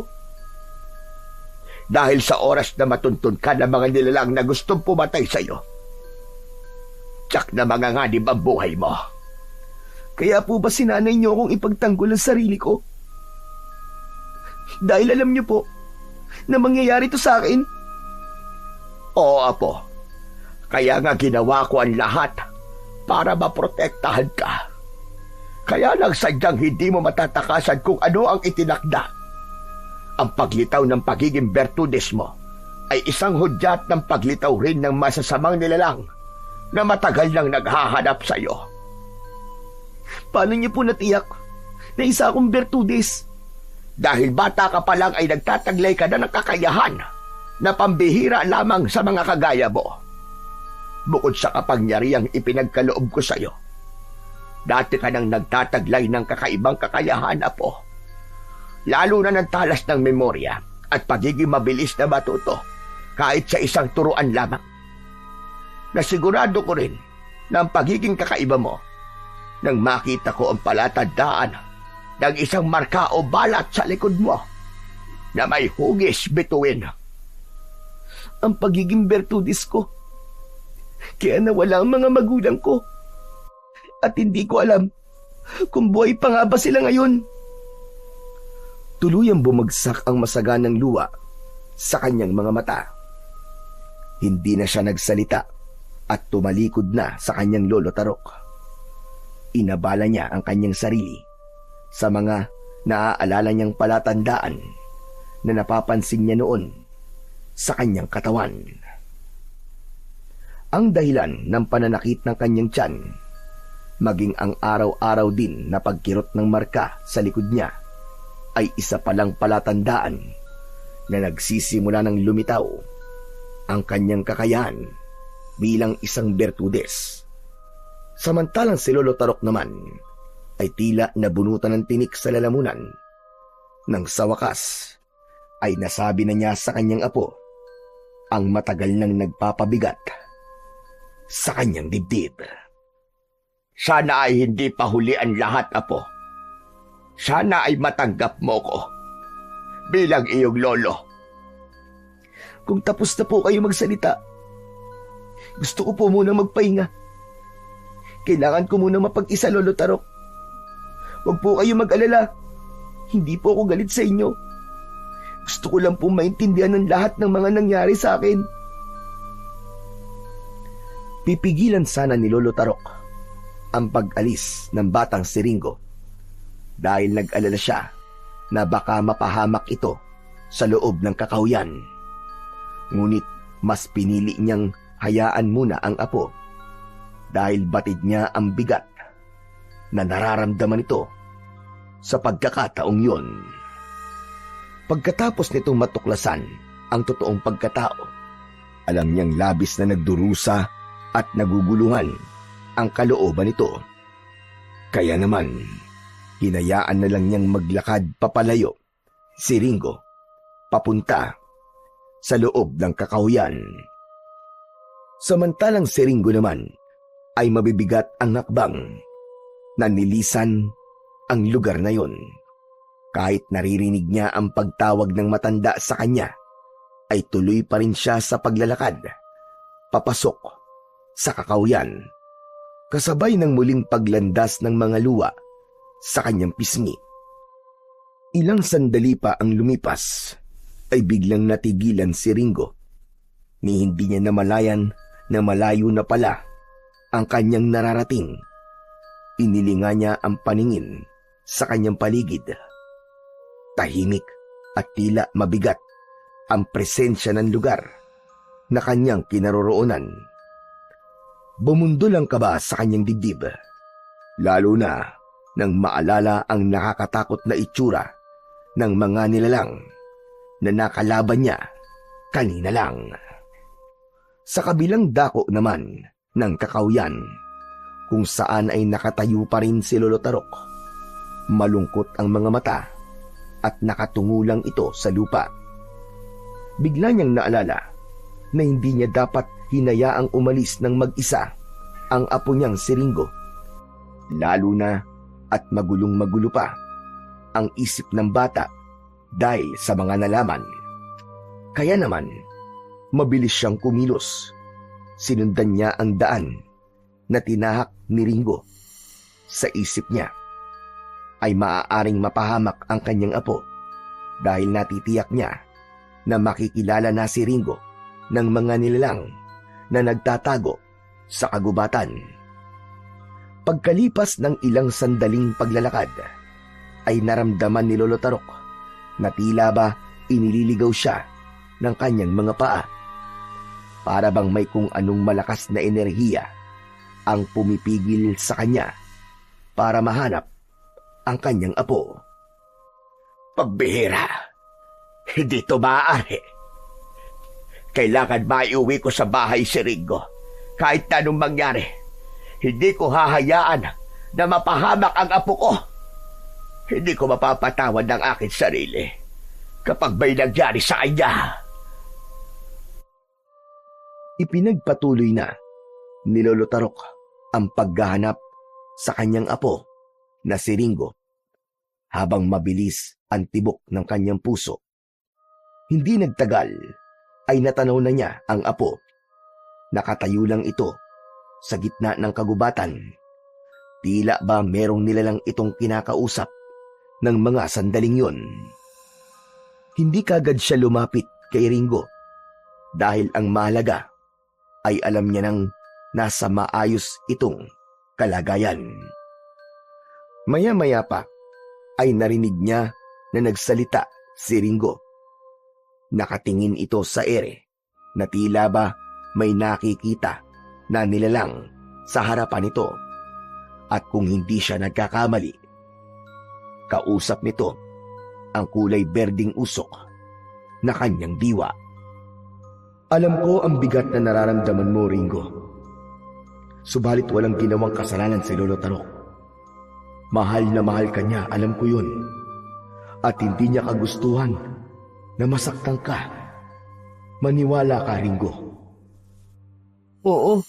Dahil sa oras na matuntun ka ng mga nilalang na gustong pumatay sa'yo, tsak na mga nganib ang buhay mo. Kaya po ba sinanay niyo akong ipagtanggol ang sarili ko? Dahil alam niyo po na mangyayari to sa akin? Oo, Apo. Kaya nga ginawa ko ang lahat para maprotektahan ka. Kaya lang sadyang hindi mo matatakasan kung ano ang itinakda. Ang paglitaw ng pagiging Bertudes mo ay isang hudyat ng paglitaw rin ng masasamang nilalang na matagal nang naghahanap sa iyo. Paano niyo po natiyak na isa akong Bertudes? Dahil bata ka pa lang ay nagtataglay ka na ng kakayahan na pambihira lamang sa mga kagaya mo. Bukod sa kapangyarihang ipinagkaloob ko sa iyo, dati ka nang nagtataglay ng kakaibang kakayahan, Apo. Lalo na ng talas ng memorya at pagiging mabilis na matuto kahit sa isang turuan lamang. Nasigurado ko rin na ang pagiging kakaiba mo nang makita ko ang palatandaan ng isang marka o balat sa likod mo na may hugis bituin. Ang pagiging Bertudes ko. Kaya nawala ang mga magulang ko. At hindi ko alam kung buhay pa nga ba sila ngayon. Tuluyang bumagsak ang masaganang luha sa kanyang mga mata. Hindi na siya nagsalita at tumalikod na sa kanyang lolo Tarok. Inabala niya ang kanyang sarili sa mga Naaalala niyang palatandaan na napapansin niya noon sa kanyang katawan. Ang dahilan ng pananakit ng kanyang tiyan, maging ang araw-araw din na pagkirot ng marka sa likod niya, ay isa palang palatandaan na nagsisimula ng lumitaw ang kanyang kakayahan bilang isang bertudes. Samantalang si Lolo Tarok naman ay tila nabunutan ng tinik sa lalamunan. Nang sa wakas ay nasabi na niya sa kanyang apo ang matagal nang nagpapabigat sa kanyang dibdib. Sana ay hindi pa huli ang lahat, Apo. Sana ay matanggap mo ko bilang iyong lolo. Kung tapos na po kayo magsalita, gusto ko po muna magpahinga. Kailangan ko muna mapag-isa, Lolo Tarok. Huwag po kayo mag-alala. Hindi po ako galit sa inyo. Gusto ko lang po maintindihan ng lahat ng mga nangyari sa akin. Pipigilan sana ni Lolo Tarok ang pag-alis ng batang si Ringo dahil nag-alala siya na baka mapahamak ito sa loob ng kakahuyan. Ngunit mas pinili niyang hayaan muna ang apo dahil batid niya ang bigat na nararamdaman ito sa pagkakataong yun. Pagkatapos nitong matuklasan ang totoong pagkatao, alam niyang labis na nagdurusa at nagugulungan ang kalooban nito. Kaya naman, hinayaan na lang niyang maglakad papalayo si Ringo papunta sa loob ng kakahuyan. Samantalang si Ringo naman ay mabibigat ang hakbang na nilisan ang lugar na yon. Kahit naririnig niya ang pagtawag ng matanda sa kanya, ay tuloy pa rin siya sa paglalakad papasok sa kakahuyan, kasabay ng muling paglandas ng mga luwa sa kanyang pisngi. Ilang sandali pa ang lumipas ay biglang natigilan si Ringo, ni hindi niya namalayan na malayo na pala ang kanyang nararating. Inilinga niya ang paningin sa kanyang paligid. Tahimik at tila mabigat ang presensya ng lugar na kanyang kinaroroonan. Bumundol ang kaba sa kanyang dibdib, lalo na nang maalala ang nakakatakot na itsura ng mga nilalang na nakalaban niya kanina lang. Sa kabilang dako naman ng kakahuyan, kung saan ay nakatayo pa rin si Lolo Tarok, malungkot ang mga mata at nakatungo lang ito sa lupa. Bigla niyang naalala na hindi niya dapat hinayaang umalis ng mag-isa ang apo niyang si Ringo. Lalo na at magulong-magulo pa ang isip ng bata dahil sa mga nalaman. Kaya naman, mabilis siyang kumilos. Sinundan niya ang daan na tinahak ni Ringo. Sa isip niya ay maaaring mapahamak ang kanyang apo dahil natitiyak niya na makikilala na si Ringo ng mga nilalang na nagtatago sa kagubatan. Pagkalipas ng ilang sandaling paglalakad, ay naramdaman ni Lolo Tarok na tila ba inililigaw siya ng kanyang mga paa. Para bang may kung anong malakas na enerhiya ang pumipigil sa kanya para mahanap ang kanyang apo. Pagbihira, hindi ito maaari. Kailangan maiuwi ko sa bahay si Ringo. Kahit anong mangyari, hindi ko hahayaan na mapahamak ang apo ko. Hindi ko mapapatawad ang aking sarili kapag may nangyari sa kanya. Ipinagpatuloy na ni Lolo Tarok ang paghahanap sa kanyang apo na si Ringo habang mabilis ang tibok ng kanyang puso. Hindi nagtagal ay natanaw na niya ang apo. Nakatayo lang ito sa gitna ng kagubatan. Tila ba merong nilalang itong kinakausap ng mga sandaling yon. Hindi kagad siya lumapit kay Ringo dahil ang mahalaga ay alam niya nang nasa maayos itong kalagayan. Maya-maya pa ay narinig niya na nagsalita si Ringo. Nakatingin ito sa ere na tila ba may nakikita na nilalang sa harapan nito. At kung hindi siya nagkakamali, kausap nito ang kulay berding usok na kanyang diwa. Alam ko ang bigat na nararamdaman mo, Ringo. Subalit walang ginawang kasalanan si Lolo Tarok. Mahal na mahal ka niya, alam ko yun. At hindi niya kagustuhan na masaktan ka. Maniwala ka, Ringo. Oo,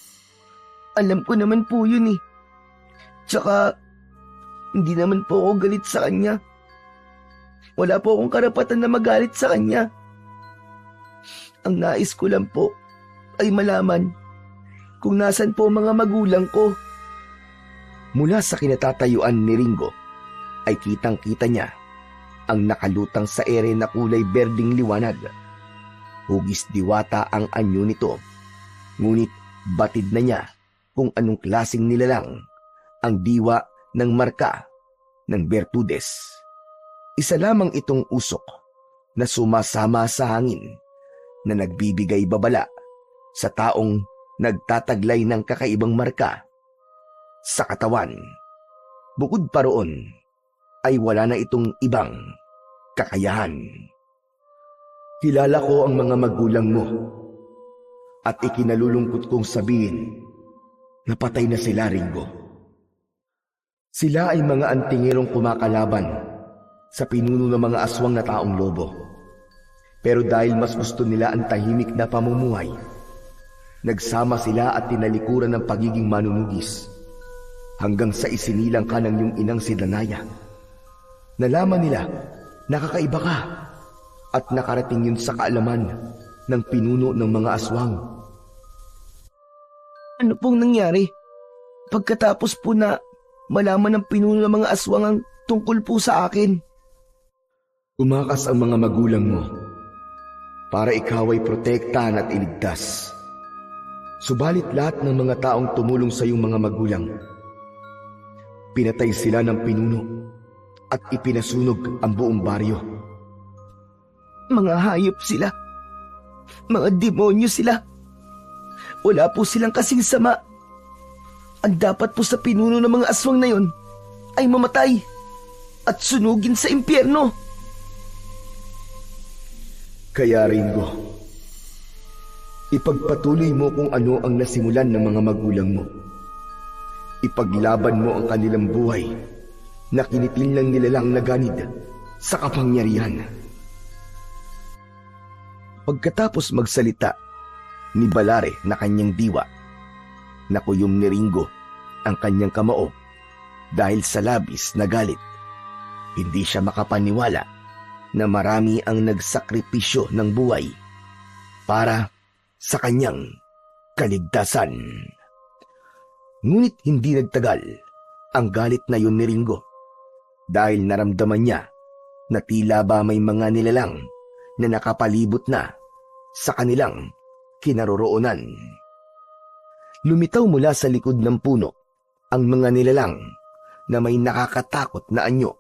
alam ko naman po yun eh. Tsaka, hindi naman po ako galit sa kanya. Wala po akong karapatan na magalit sa kanya. Ang nais ko lang po ay malaman kung nasan po mga magulang ko. Mula sa kinatatayuan ni Ringo ay kitang-kita niya ang nakalutang sa ere na kulay berding liwanag. Hugis diwata ang anyo nito, ngunit batid na niya kung anong klaseng nilalang ang diwa ng marka ng Bertudes. Isa lamang itong usok na sumasama sa hangin na nagbibigay babala sa taong nagtataglay ng kakaibang marka sa katawan. Bukod pa roon ay wala na itong ibang kakayahan. Kilala ko ang mga magulang mo at ikinalulungkot kong sabihin na patay na sila, Ringo. Sila ay mga antingerong kumakalaban sa pinuno ng mga aswang na taong lobo. Pero dahil mas gusto nila ang tahimik na pamumuhay, nagsama sila at tinalikuran ng pagiging manunugis hanggang sa isinilang ka ng iyong inang si Danaya. Nalaman nila na kakaiba ka at nakarating yun sa kaalaman ng pinuno ng mga aswang. Ano pong nangyari? Pagkatapos po na malaman ng pinuno ng mga aswang ang tungkol po sa akin. Umakas ang mga magulang mo para ikaw ay protektahan at iligtas. Subalit lahat ng mga taong tumulong sa iyong mga magulang, pinatay sila ng pinuno at ipinasunog ang buong baryo. Mga hayop sila. Mga demonyo sila. Wala po silang kasing sama. Ang dapat po sa pinuno ng mga aswang na yon ay mamatay at sunugin sa impyerno. Kaya, Ringo, ipagpatuloy mo kung ano ang nasimulan ng mga magulang mo. Ipaglaban mo ang kanilang buhay na kinitil ng nilalang na ganid sa kapangyarihan. Pagkatapos magsalita ni Balare na kanyang diwa, nakuyom ni Ringo ang kanyang kamao dahil sa labis na galit. Hindi siya makapaniwala na marami ang nagsakripisyo ng buhay para sa kanyang kaligtasan. Ngunit hindi nagtagal ang galit na yun ni Ringo dahil naramdaman niya na tila ba may mga nilalang na nakapalibot na sa kanilang kinaroroonan. Lumitaw mula sa likod ng puno ang mga nilalang na may nakakatakot na anyo.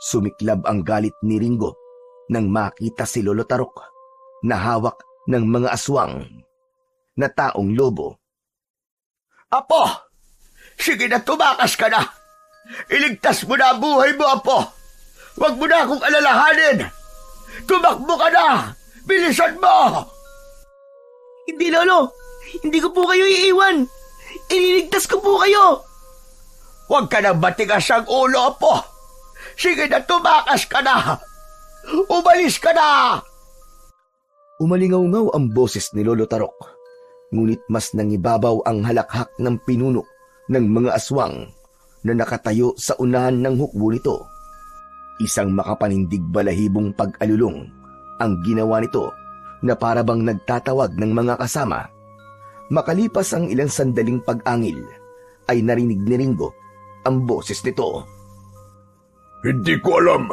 Sumiklab ang galit ni Ringo nang makita si Lolo Tarok na hawak ng mga aswang na taong lobo. Apo! Sige na, tumakas ka na! Iligtas mo na ang buhay mo, Apo! Huwag mo na akong alalahanin! Tumakbo ka na! Bilisan mo! Hindi, Lolo! Hindi ko po kayo iiwan! Ililigtas ko po kayo! Huwag ka na matigas ang ulo, Apo! Sige na, tumakas ka na! Umalis ka na! Umalingaw-ngaw ang boses ni Lolo Tarok, ngunit mas nangibabaw ang halakhak ng pinuno ng mga aswang na nakatayo sa unahan ng hukbo nito. Isang makapanindig balahibong pag-alulong ang ginawa nito na parabang nagtatawag ng mga kasama. Makalipas ang ilang sandaling pag-angil, ay narinig ni Ringo ang boses nito. Hindi ko alam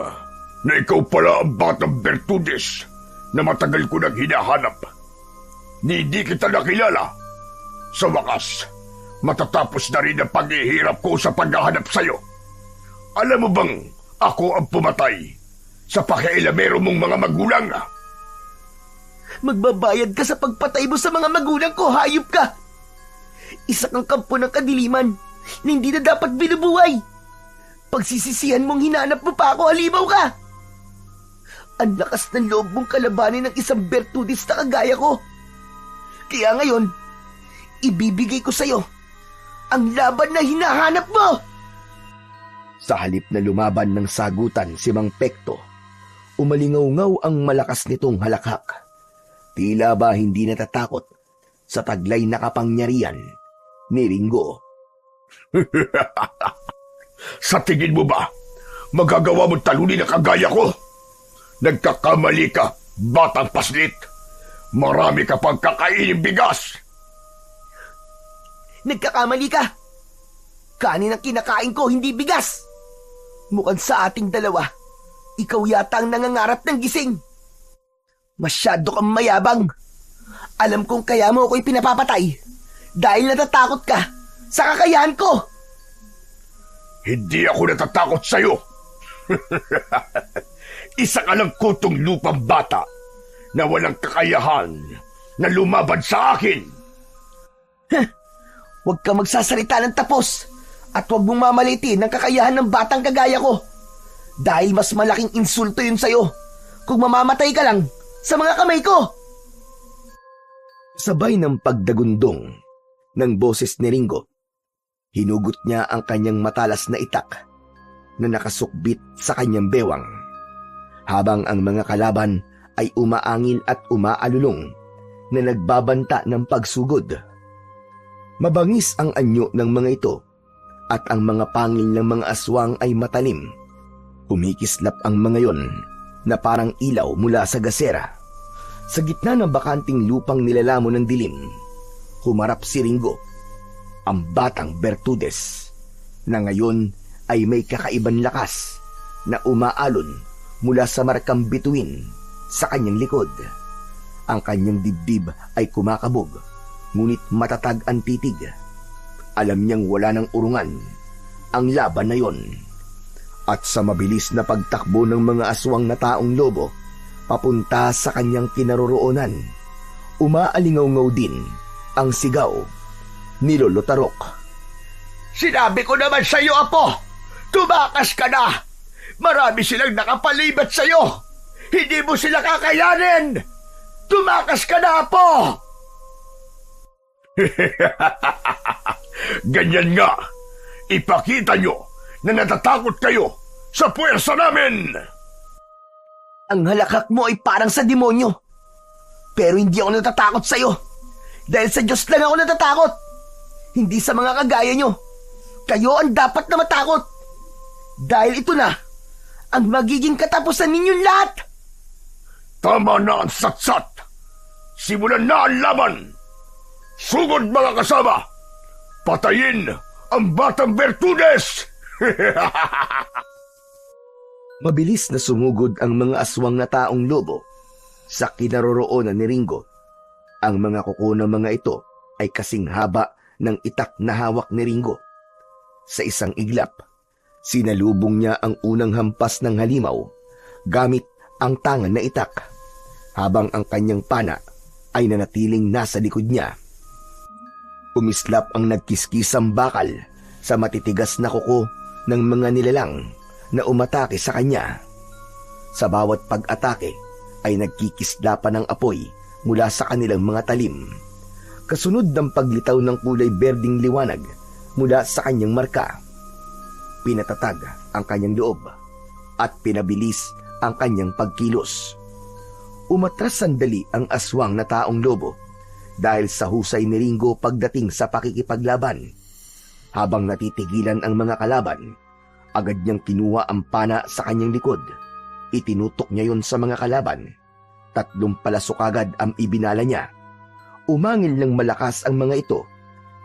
na ikaw pala ang batang Bertudes na matagal ko nang hinahanap. Hindi kita nakilala. Sa wakas, matatapos na rin ang paghihirap ko sa paghahanap sa'yo. Alam mo bang Ako ang pumatay sa pakialamero mong mga magulang. Magbabayad ka sa pagpatay mo sa mga magulang ko, hayop ka! Isa kang kampo ng kadiliman na hindi na dapat binubuhay. Pagsisisihan mong hinanap mo pa ako, halimaw ka! Ang lakas ng loob mong kalabanin ng isang Bertudez na kagaya ko. Kaya ngayon, ibibigay ko sa'yo ang laban na hinahanap mo! Sa halip na lumaban ng sagutan si Mang Pekto, umalingaw-ngaw ang malakas nitong halakhak. Tila ba hindi natatakot sa taglay na kapangyarihan ni Ringo. Sa tingin mo ba, magagawa mo talunin na kagaya ko? Nagkakamali ka, batang paslit. Marami ka pang kakainin bigas. Nagkakamali ka! Kanin ang kinakain ko, hindi bigas! Mukhang sa ating dalawa, ikaw yata ang nangangarap ng gising. Masyado kang mayabang. Alam kong kaya mo ako'y pinapapatay dahil natatakot ka sa kakayahan ko. Hindi ako natatakot sa'yo. Isa ka lang kutong lupang bata na walang kakayahan na lumaban sa akin. Huwag ka magsasalita ng tapos at huwag mong mamalitin ang kakayahan ng batang kagaya ko. Dahil mas malaking insulto yun sa'yo kung mamamatay ka lang sa mga kamay ko. Sabay ng pagdagundong ng boses ni Ringo, hinugot niya ang kanyang matalas na itak na nakasukbit sa kanyang bewang, habang ang mga kalaban ay umaangil at umaalulong na nagbabanta ng pagsugod. Mabangis ang anyo ng mga ito at ang mga pangil ng mga aswang ay matalim. Kumikislap ang mga yon na parang ilaw mula sa gasera. Sa gitna ng bakanting lupang nilalamo ng dilim, humarap si Ringo, ang batang Bertudez, na ngayon ay may kakaibang lakas na umaalon mula sa markang bituin sa kanyang likod. Ang kanyang dibdib ay kumakabog, ngunit matatag ang titig. Alam niyang wala ng urungan ang laban na yon. At sa mabilis na pagtakbo ng mga aswang na taong lobo papunta sa kanyang kinaroroonan, umaalingaw-ngaw din ang sigaw ni Lolo Tarok. Sinabi ko naman sa iyo, Apo! Tumakas ka na! Marami silang nakapalibat sa iyo! Hindi mo sila kakayanin! Tumakas ka na, Apo! Ganyan nga. Ipakita nyo na natatakot kayo sa puwersa namin! Ang halakhak mo ay parang sa demonyo. Pero hindi ako natatakot sa'yo. Dahil sa Diyos lang ako natatakot. Hindi sa mga kagaya nyo. Kayo ang dapat na matakot. Dahil ito na ang magiging katapusan ninyong lahat. Tama na ang satsat. Simulan na ang laban. Sugod mga kasama. Patayin ang batang Bertudez! Mabilis na sumugod ang mga aswang na taong lobo sa kinaroroonan ni Ringo. Ang mga kuko ng mga ito ay kasing haba ng itak na hawak ni Ringo. Sa isang iglap, sinalubong niya ang unang hampas ng halimaw gamit ang tangan na itak, habang ang kanyang pana ay nanatiling nasa likod niya. Umislap ang nagkiskisang bakal sa matitigas na kuko ng mga nilalang na umatake sa kanya. Sa bawat pag-atake ay nagkikislapan ng apoy mula sa kanilang mga talim, kasunod ng paglitaw ng kulay berding liwanag mula sa kanyang marka. Pinatatag ang kanyang loob at pinabilis ang kanyang pagkilos. Umatras sandali ang aswang na taong lobo dahil sa husay ni Ringo pagdating sa pakikipaglaban. Habang natitigilan ang mga kalaban, agad niyang kinuha ang pana sa kanyang likod. Itinutok niya yon sa mga kalaban. 3 palasok agad ang ibinala niya. Umangil ng malakas ang mga ito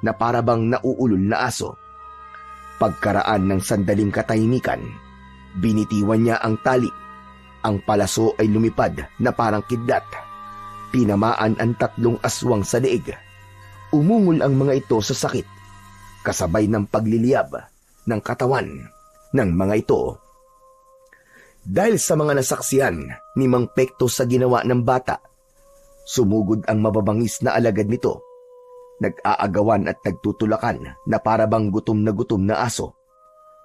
na parabang nauulol na aso. Pagkaraan ng sandaling katahimikan, binitiwan niya ang tali. Ang palaso ay lumipad na parang kidlat. Tinamaan ang 3 aswang sa leeg. Umungol ang mga ito sa sakit, kasabay ng pagliliyab ng katawan ng mga ito. Dahil sa mga nasaksihan ni Mang Pekto sa ginawa ng bata, sumugod ang mababangis na alagad nito. Nag-aagawan at nagtutulakan na parabang gutom na aso.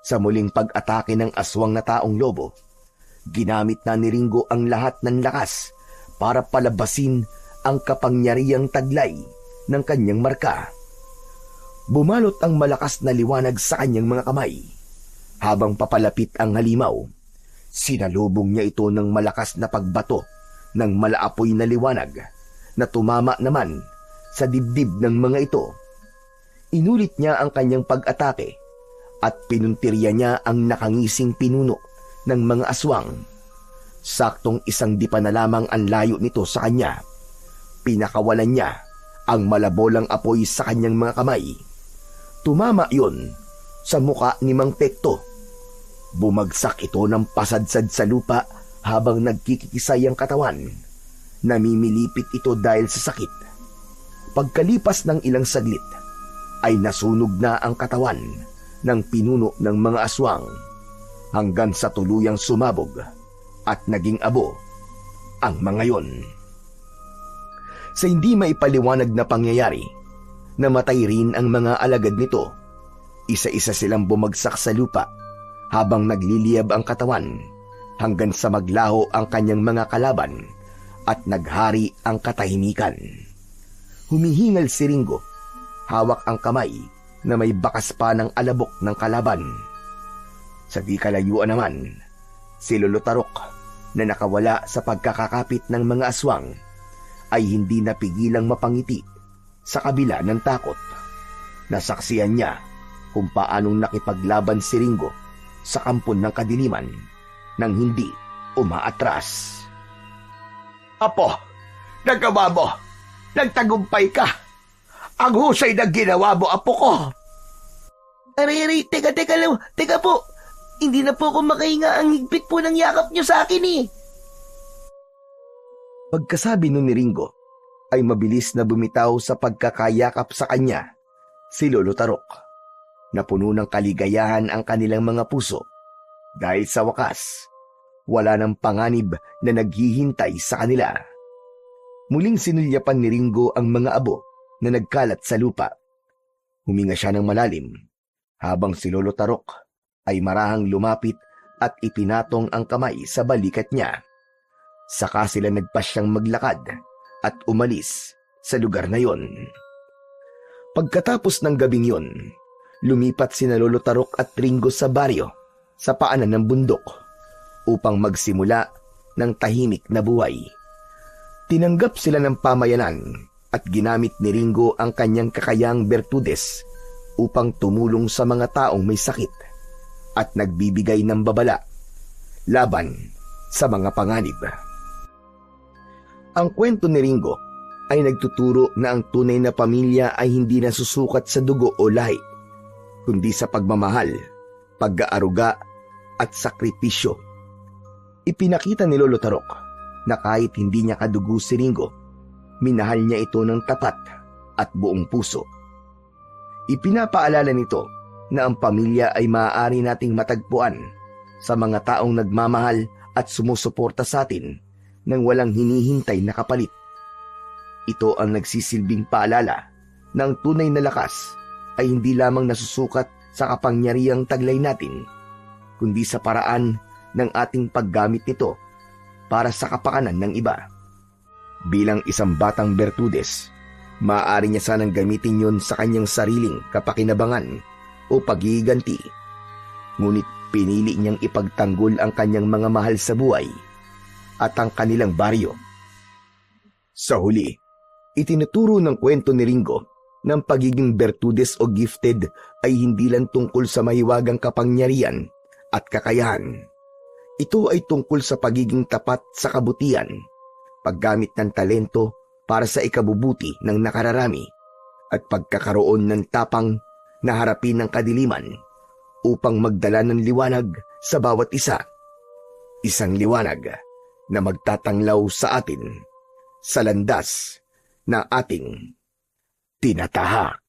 Sa muling pag-atake ng aswang na taong lobo, ginamit na ni Ringo ang lahat ng lakas para palabasin ang kapangyarihang taglay ng kanyang marka. Bumalot ang malakas na liwanag sa kanyang mga kamay. Habang papalapit ang halimaw, sinalubong niya ito ng malakas na pagbato ng malaapoy na liwanag na tumama naman sa dibdib ng mga ito. Inulit niya ang kanyang pag-atake at pinuntirya niya ang nakangising pinuno ng mga aswang. Saktong isang dipa na lamang ang layo nito sa kanya. Pinakawalan niya ang malabolang apoy sa kanyang mga kamay. Tumama yun sa muka ni Mang Pekto. Bumagsak ito ng pasadsad sa lupa habang nagkikisay ang katawan. Namimilipit ito dahil sa sakit. Pagkalipas ng ilang saglit, ay nasunog na ang katawan ng pinuno ng mga aswang hanggang sa tuluyang sumabog at naging abo ang mga yon. Sa hindi maipaliwanag na pangyayari, namatay rin ang mga alagad nito. Isa-isa silang bumagsak sa lupa habang nagliliyab ang katawan hanggang sa maglaho ang kanyang mga kalaban at naghari ang katahimikan. Humihingal si Ringo, hawak ang kamay na may bakas pa ng alabok ng kalaban. Sa di kalayuan naman, si Lolo Tarok na nakawala sa pagkakakapit ng mga aswang ay hindi napigilang mapangiti sa kabila ng takot. Nasaksihan niya kung paanong nakipaglaban si Ringo sa kampon ng kadiliman nang hindi umaatras. Apo, nagawa mo. Nagtagumpay ka. Ang husay na ginawa mo, apo ko. Aray, teka po. Hindi na po ako makahinga, ang higpit po ng yakap niyo sa akin eh. Pagkasabi nun ni Ringo, ay mabilis na bumitaw sa pagkakayakap sa kanya si Lolo Tarok. Napuno ng kaligayahan ang kanilang mga puso dahil sa wakas, wala ng panganib na naghihintay sa kanila. Muling sinulyapan ni Ringo ang mga abo na nagkalat sa lupa. Huminga siya ng malalim habang si Lolo Tarok ay marahang lumapit at ipinatong ang kamay sa balikat niya. Saka sila nagpasyang maglakad at umalis sa lugar na yon. Pagkatapos ng gabing yon, lumipat sina Lolo Tarok at Ringo sa baryo sa paanan ng bundok upang magsimula ng tahimik na buhay. Tinanggap sila ng pamayanan at ginamit ni Ringo ang kanyang kakayang bertudes upang tumulong sa mga taong may sakit at nagbibigay ng babala laban sa mga panganib. Ang kwento ni Ringo ay nagtuturo na ang tunay na pamilya ay hindi nasusukat sa dugo o lahi, kundi sa pagmamahal, pag-aaruga at sakripisyo. Ipinakita ni Lolo Tarok na kahit hindi niya kadugo si Ringo, minahal niya ito ng tapat at buong puso. Ipinapaalala nito na ang pamilya ay maaari nating matagpuan sa mga taong nagmamahal at sumusuporta sa atin nang walang hinihintay na kapalit. Ito ang nagsisilbing paalala na ang tunay na lakas ay hindi lamang nasusukat sa kapangyarihang taglay natin, kundi sa paraan ng ating paggamit nito para sa kapakanan ng iba. Bilang isang batang bertudes, maaari niya sanang gamitin yon sa kanyang sariling kapakinabangan o paghihiganti. Ngunit pinili niyang ipagtanggol ang kanyang mga mahal sa buhay at ang kanilang baryo. Sa huli, itinuturo ng kwento ni Ringo na ang pagiging bertudes o gifted ay hindi lang tungkol sa mahiwagang kapangyarihan at kakayahan. Ito ay tungkol sa pagiging tapat sa kabutihan, paggamit ng talento para sa ikabubuti ng nakararami, at pagkakaroon ng tapang na harapin ng kadiliman upang magdala ng liwanag sa bawat isa. Isang liwanag na magtatanglaw sa atin sa landas na ating tinatahak.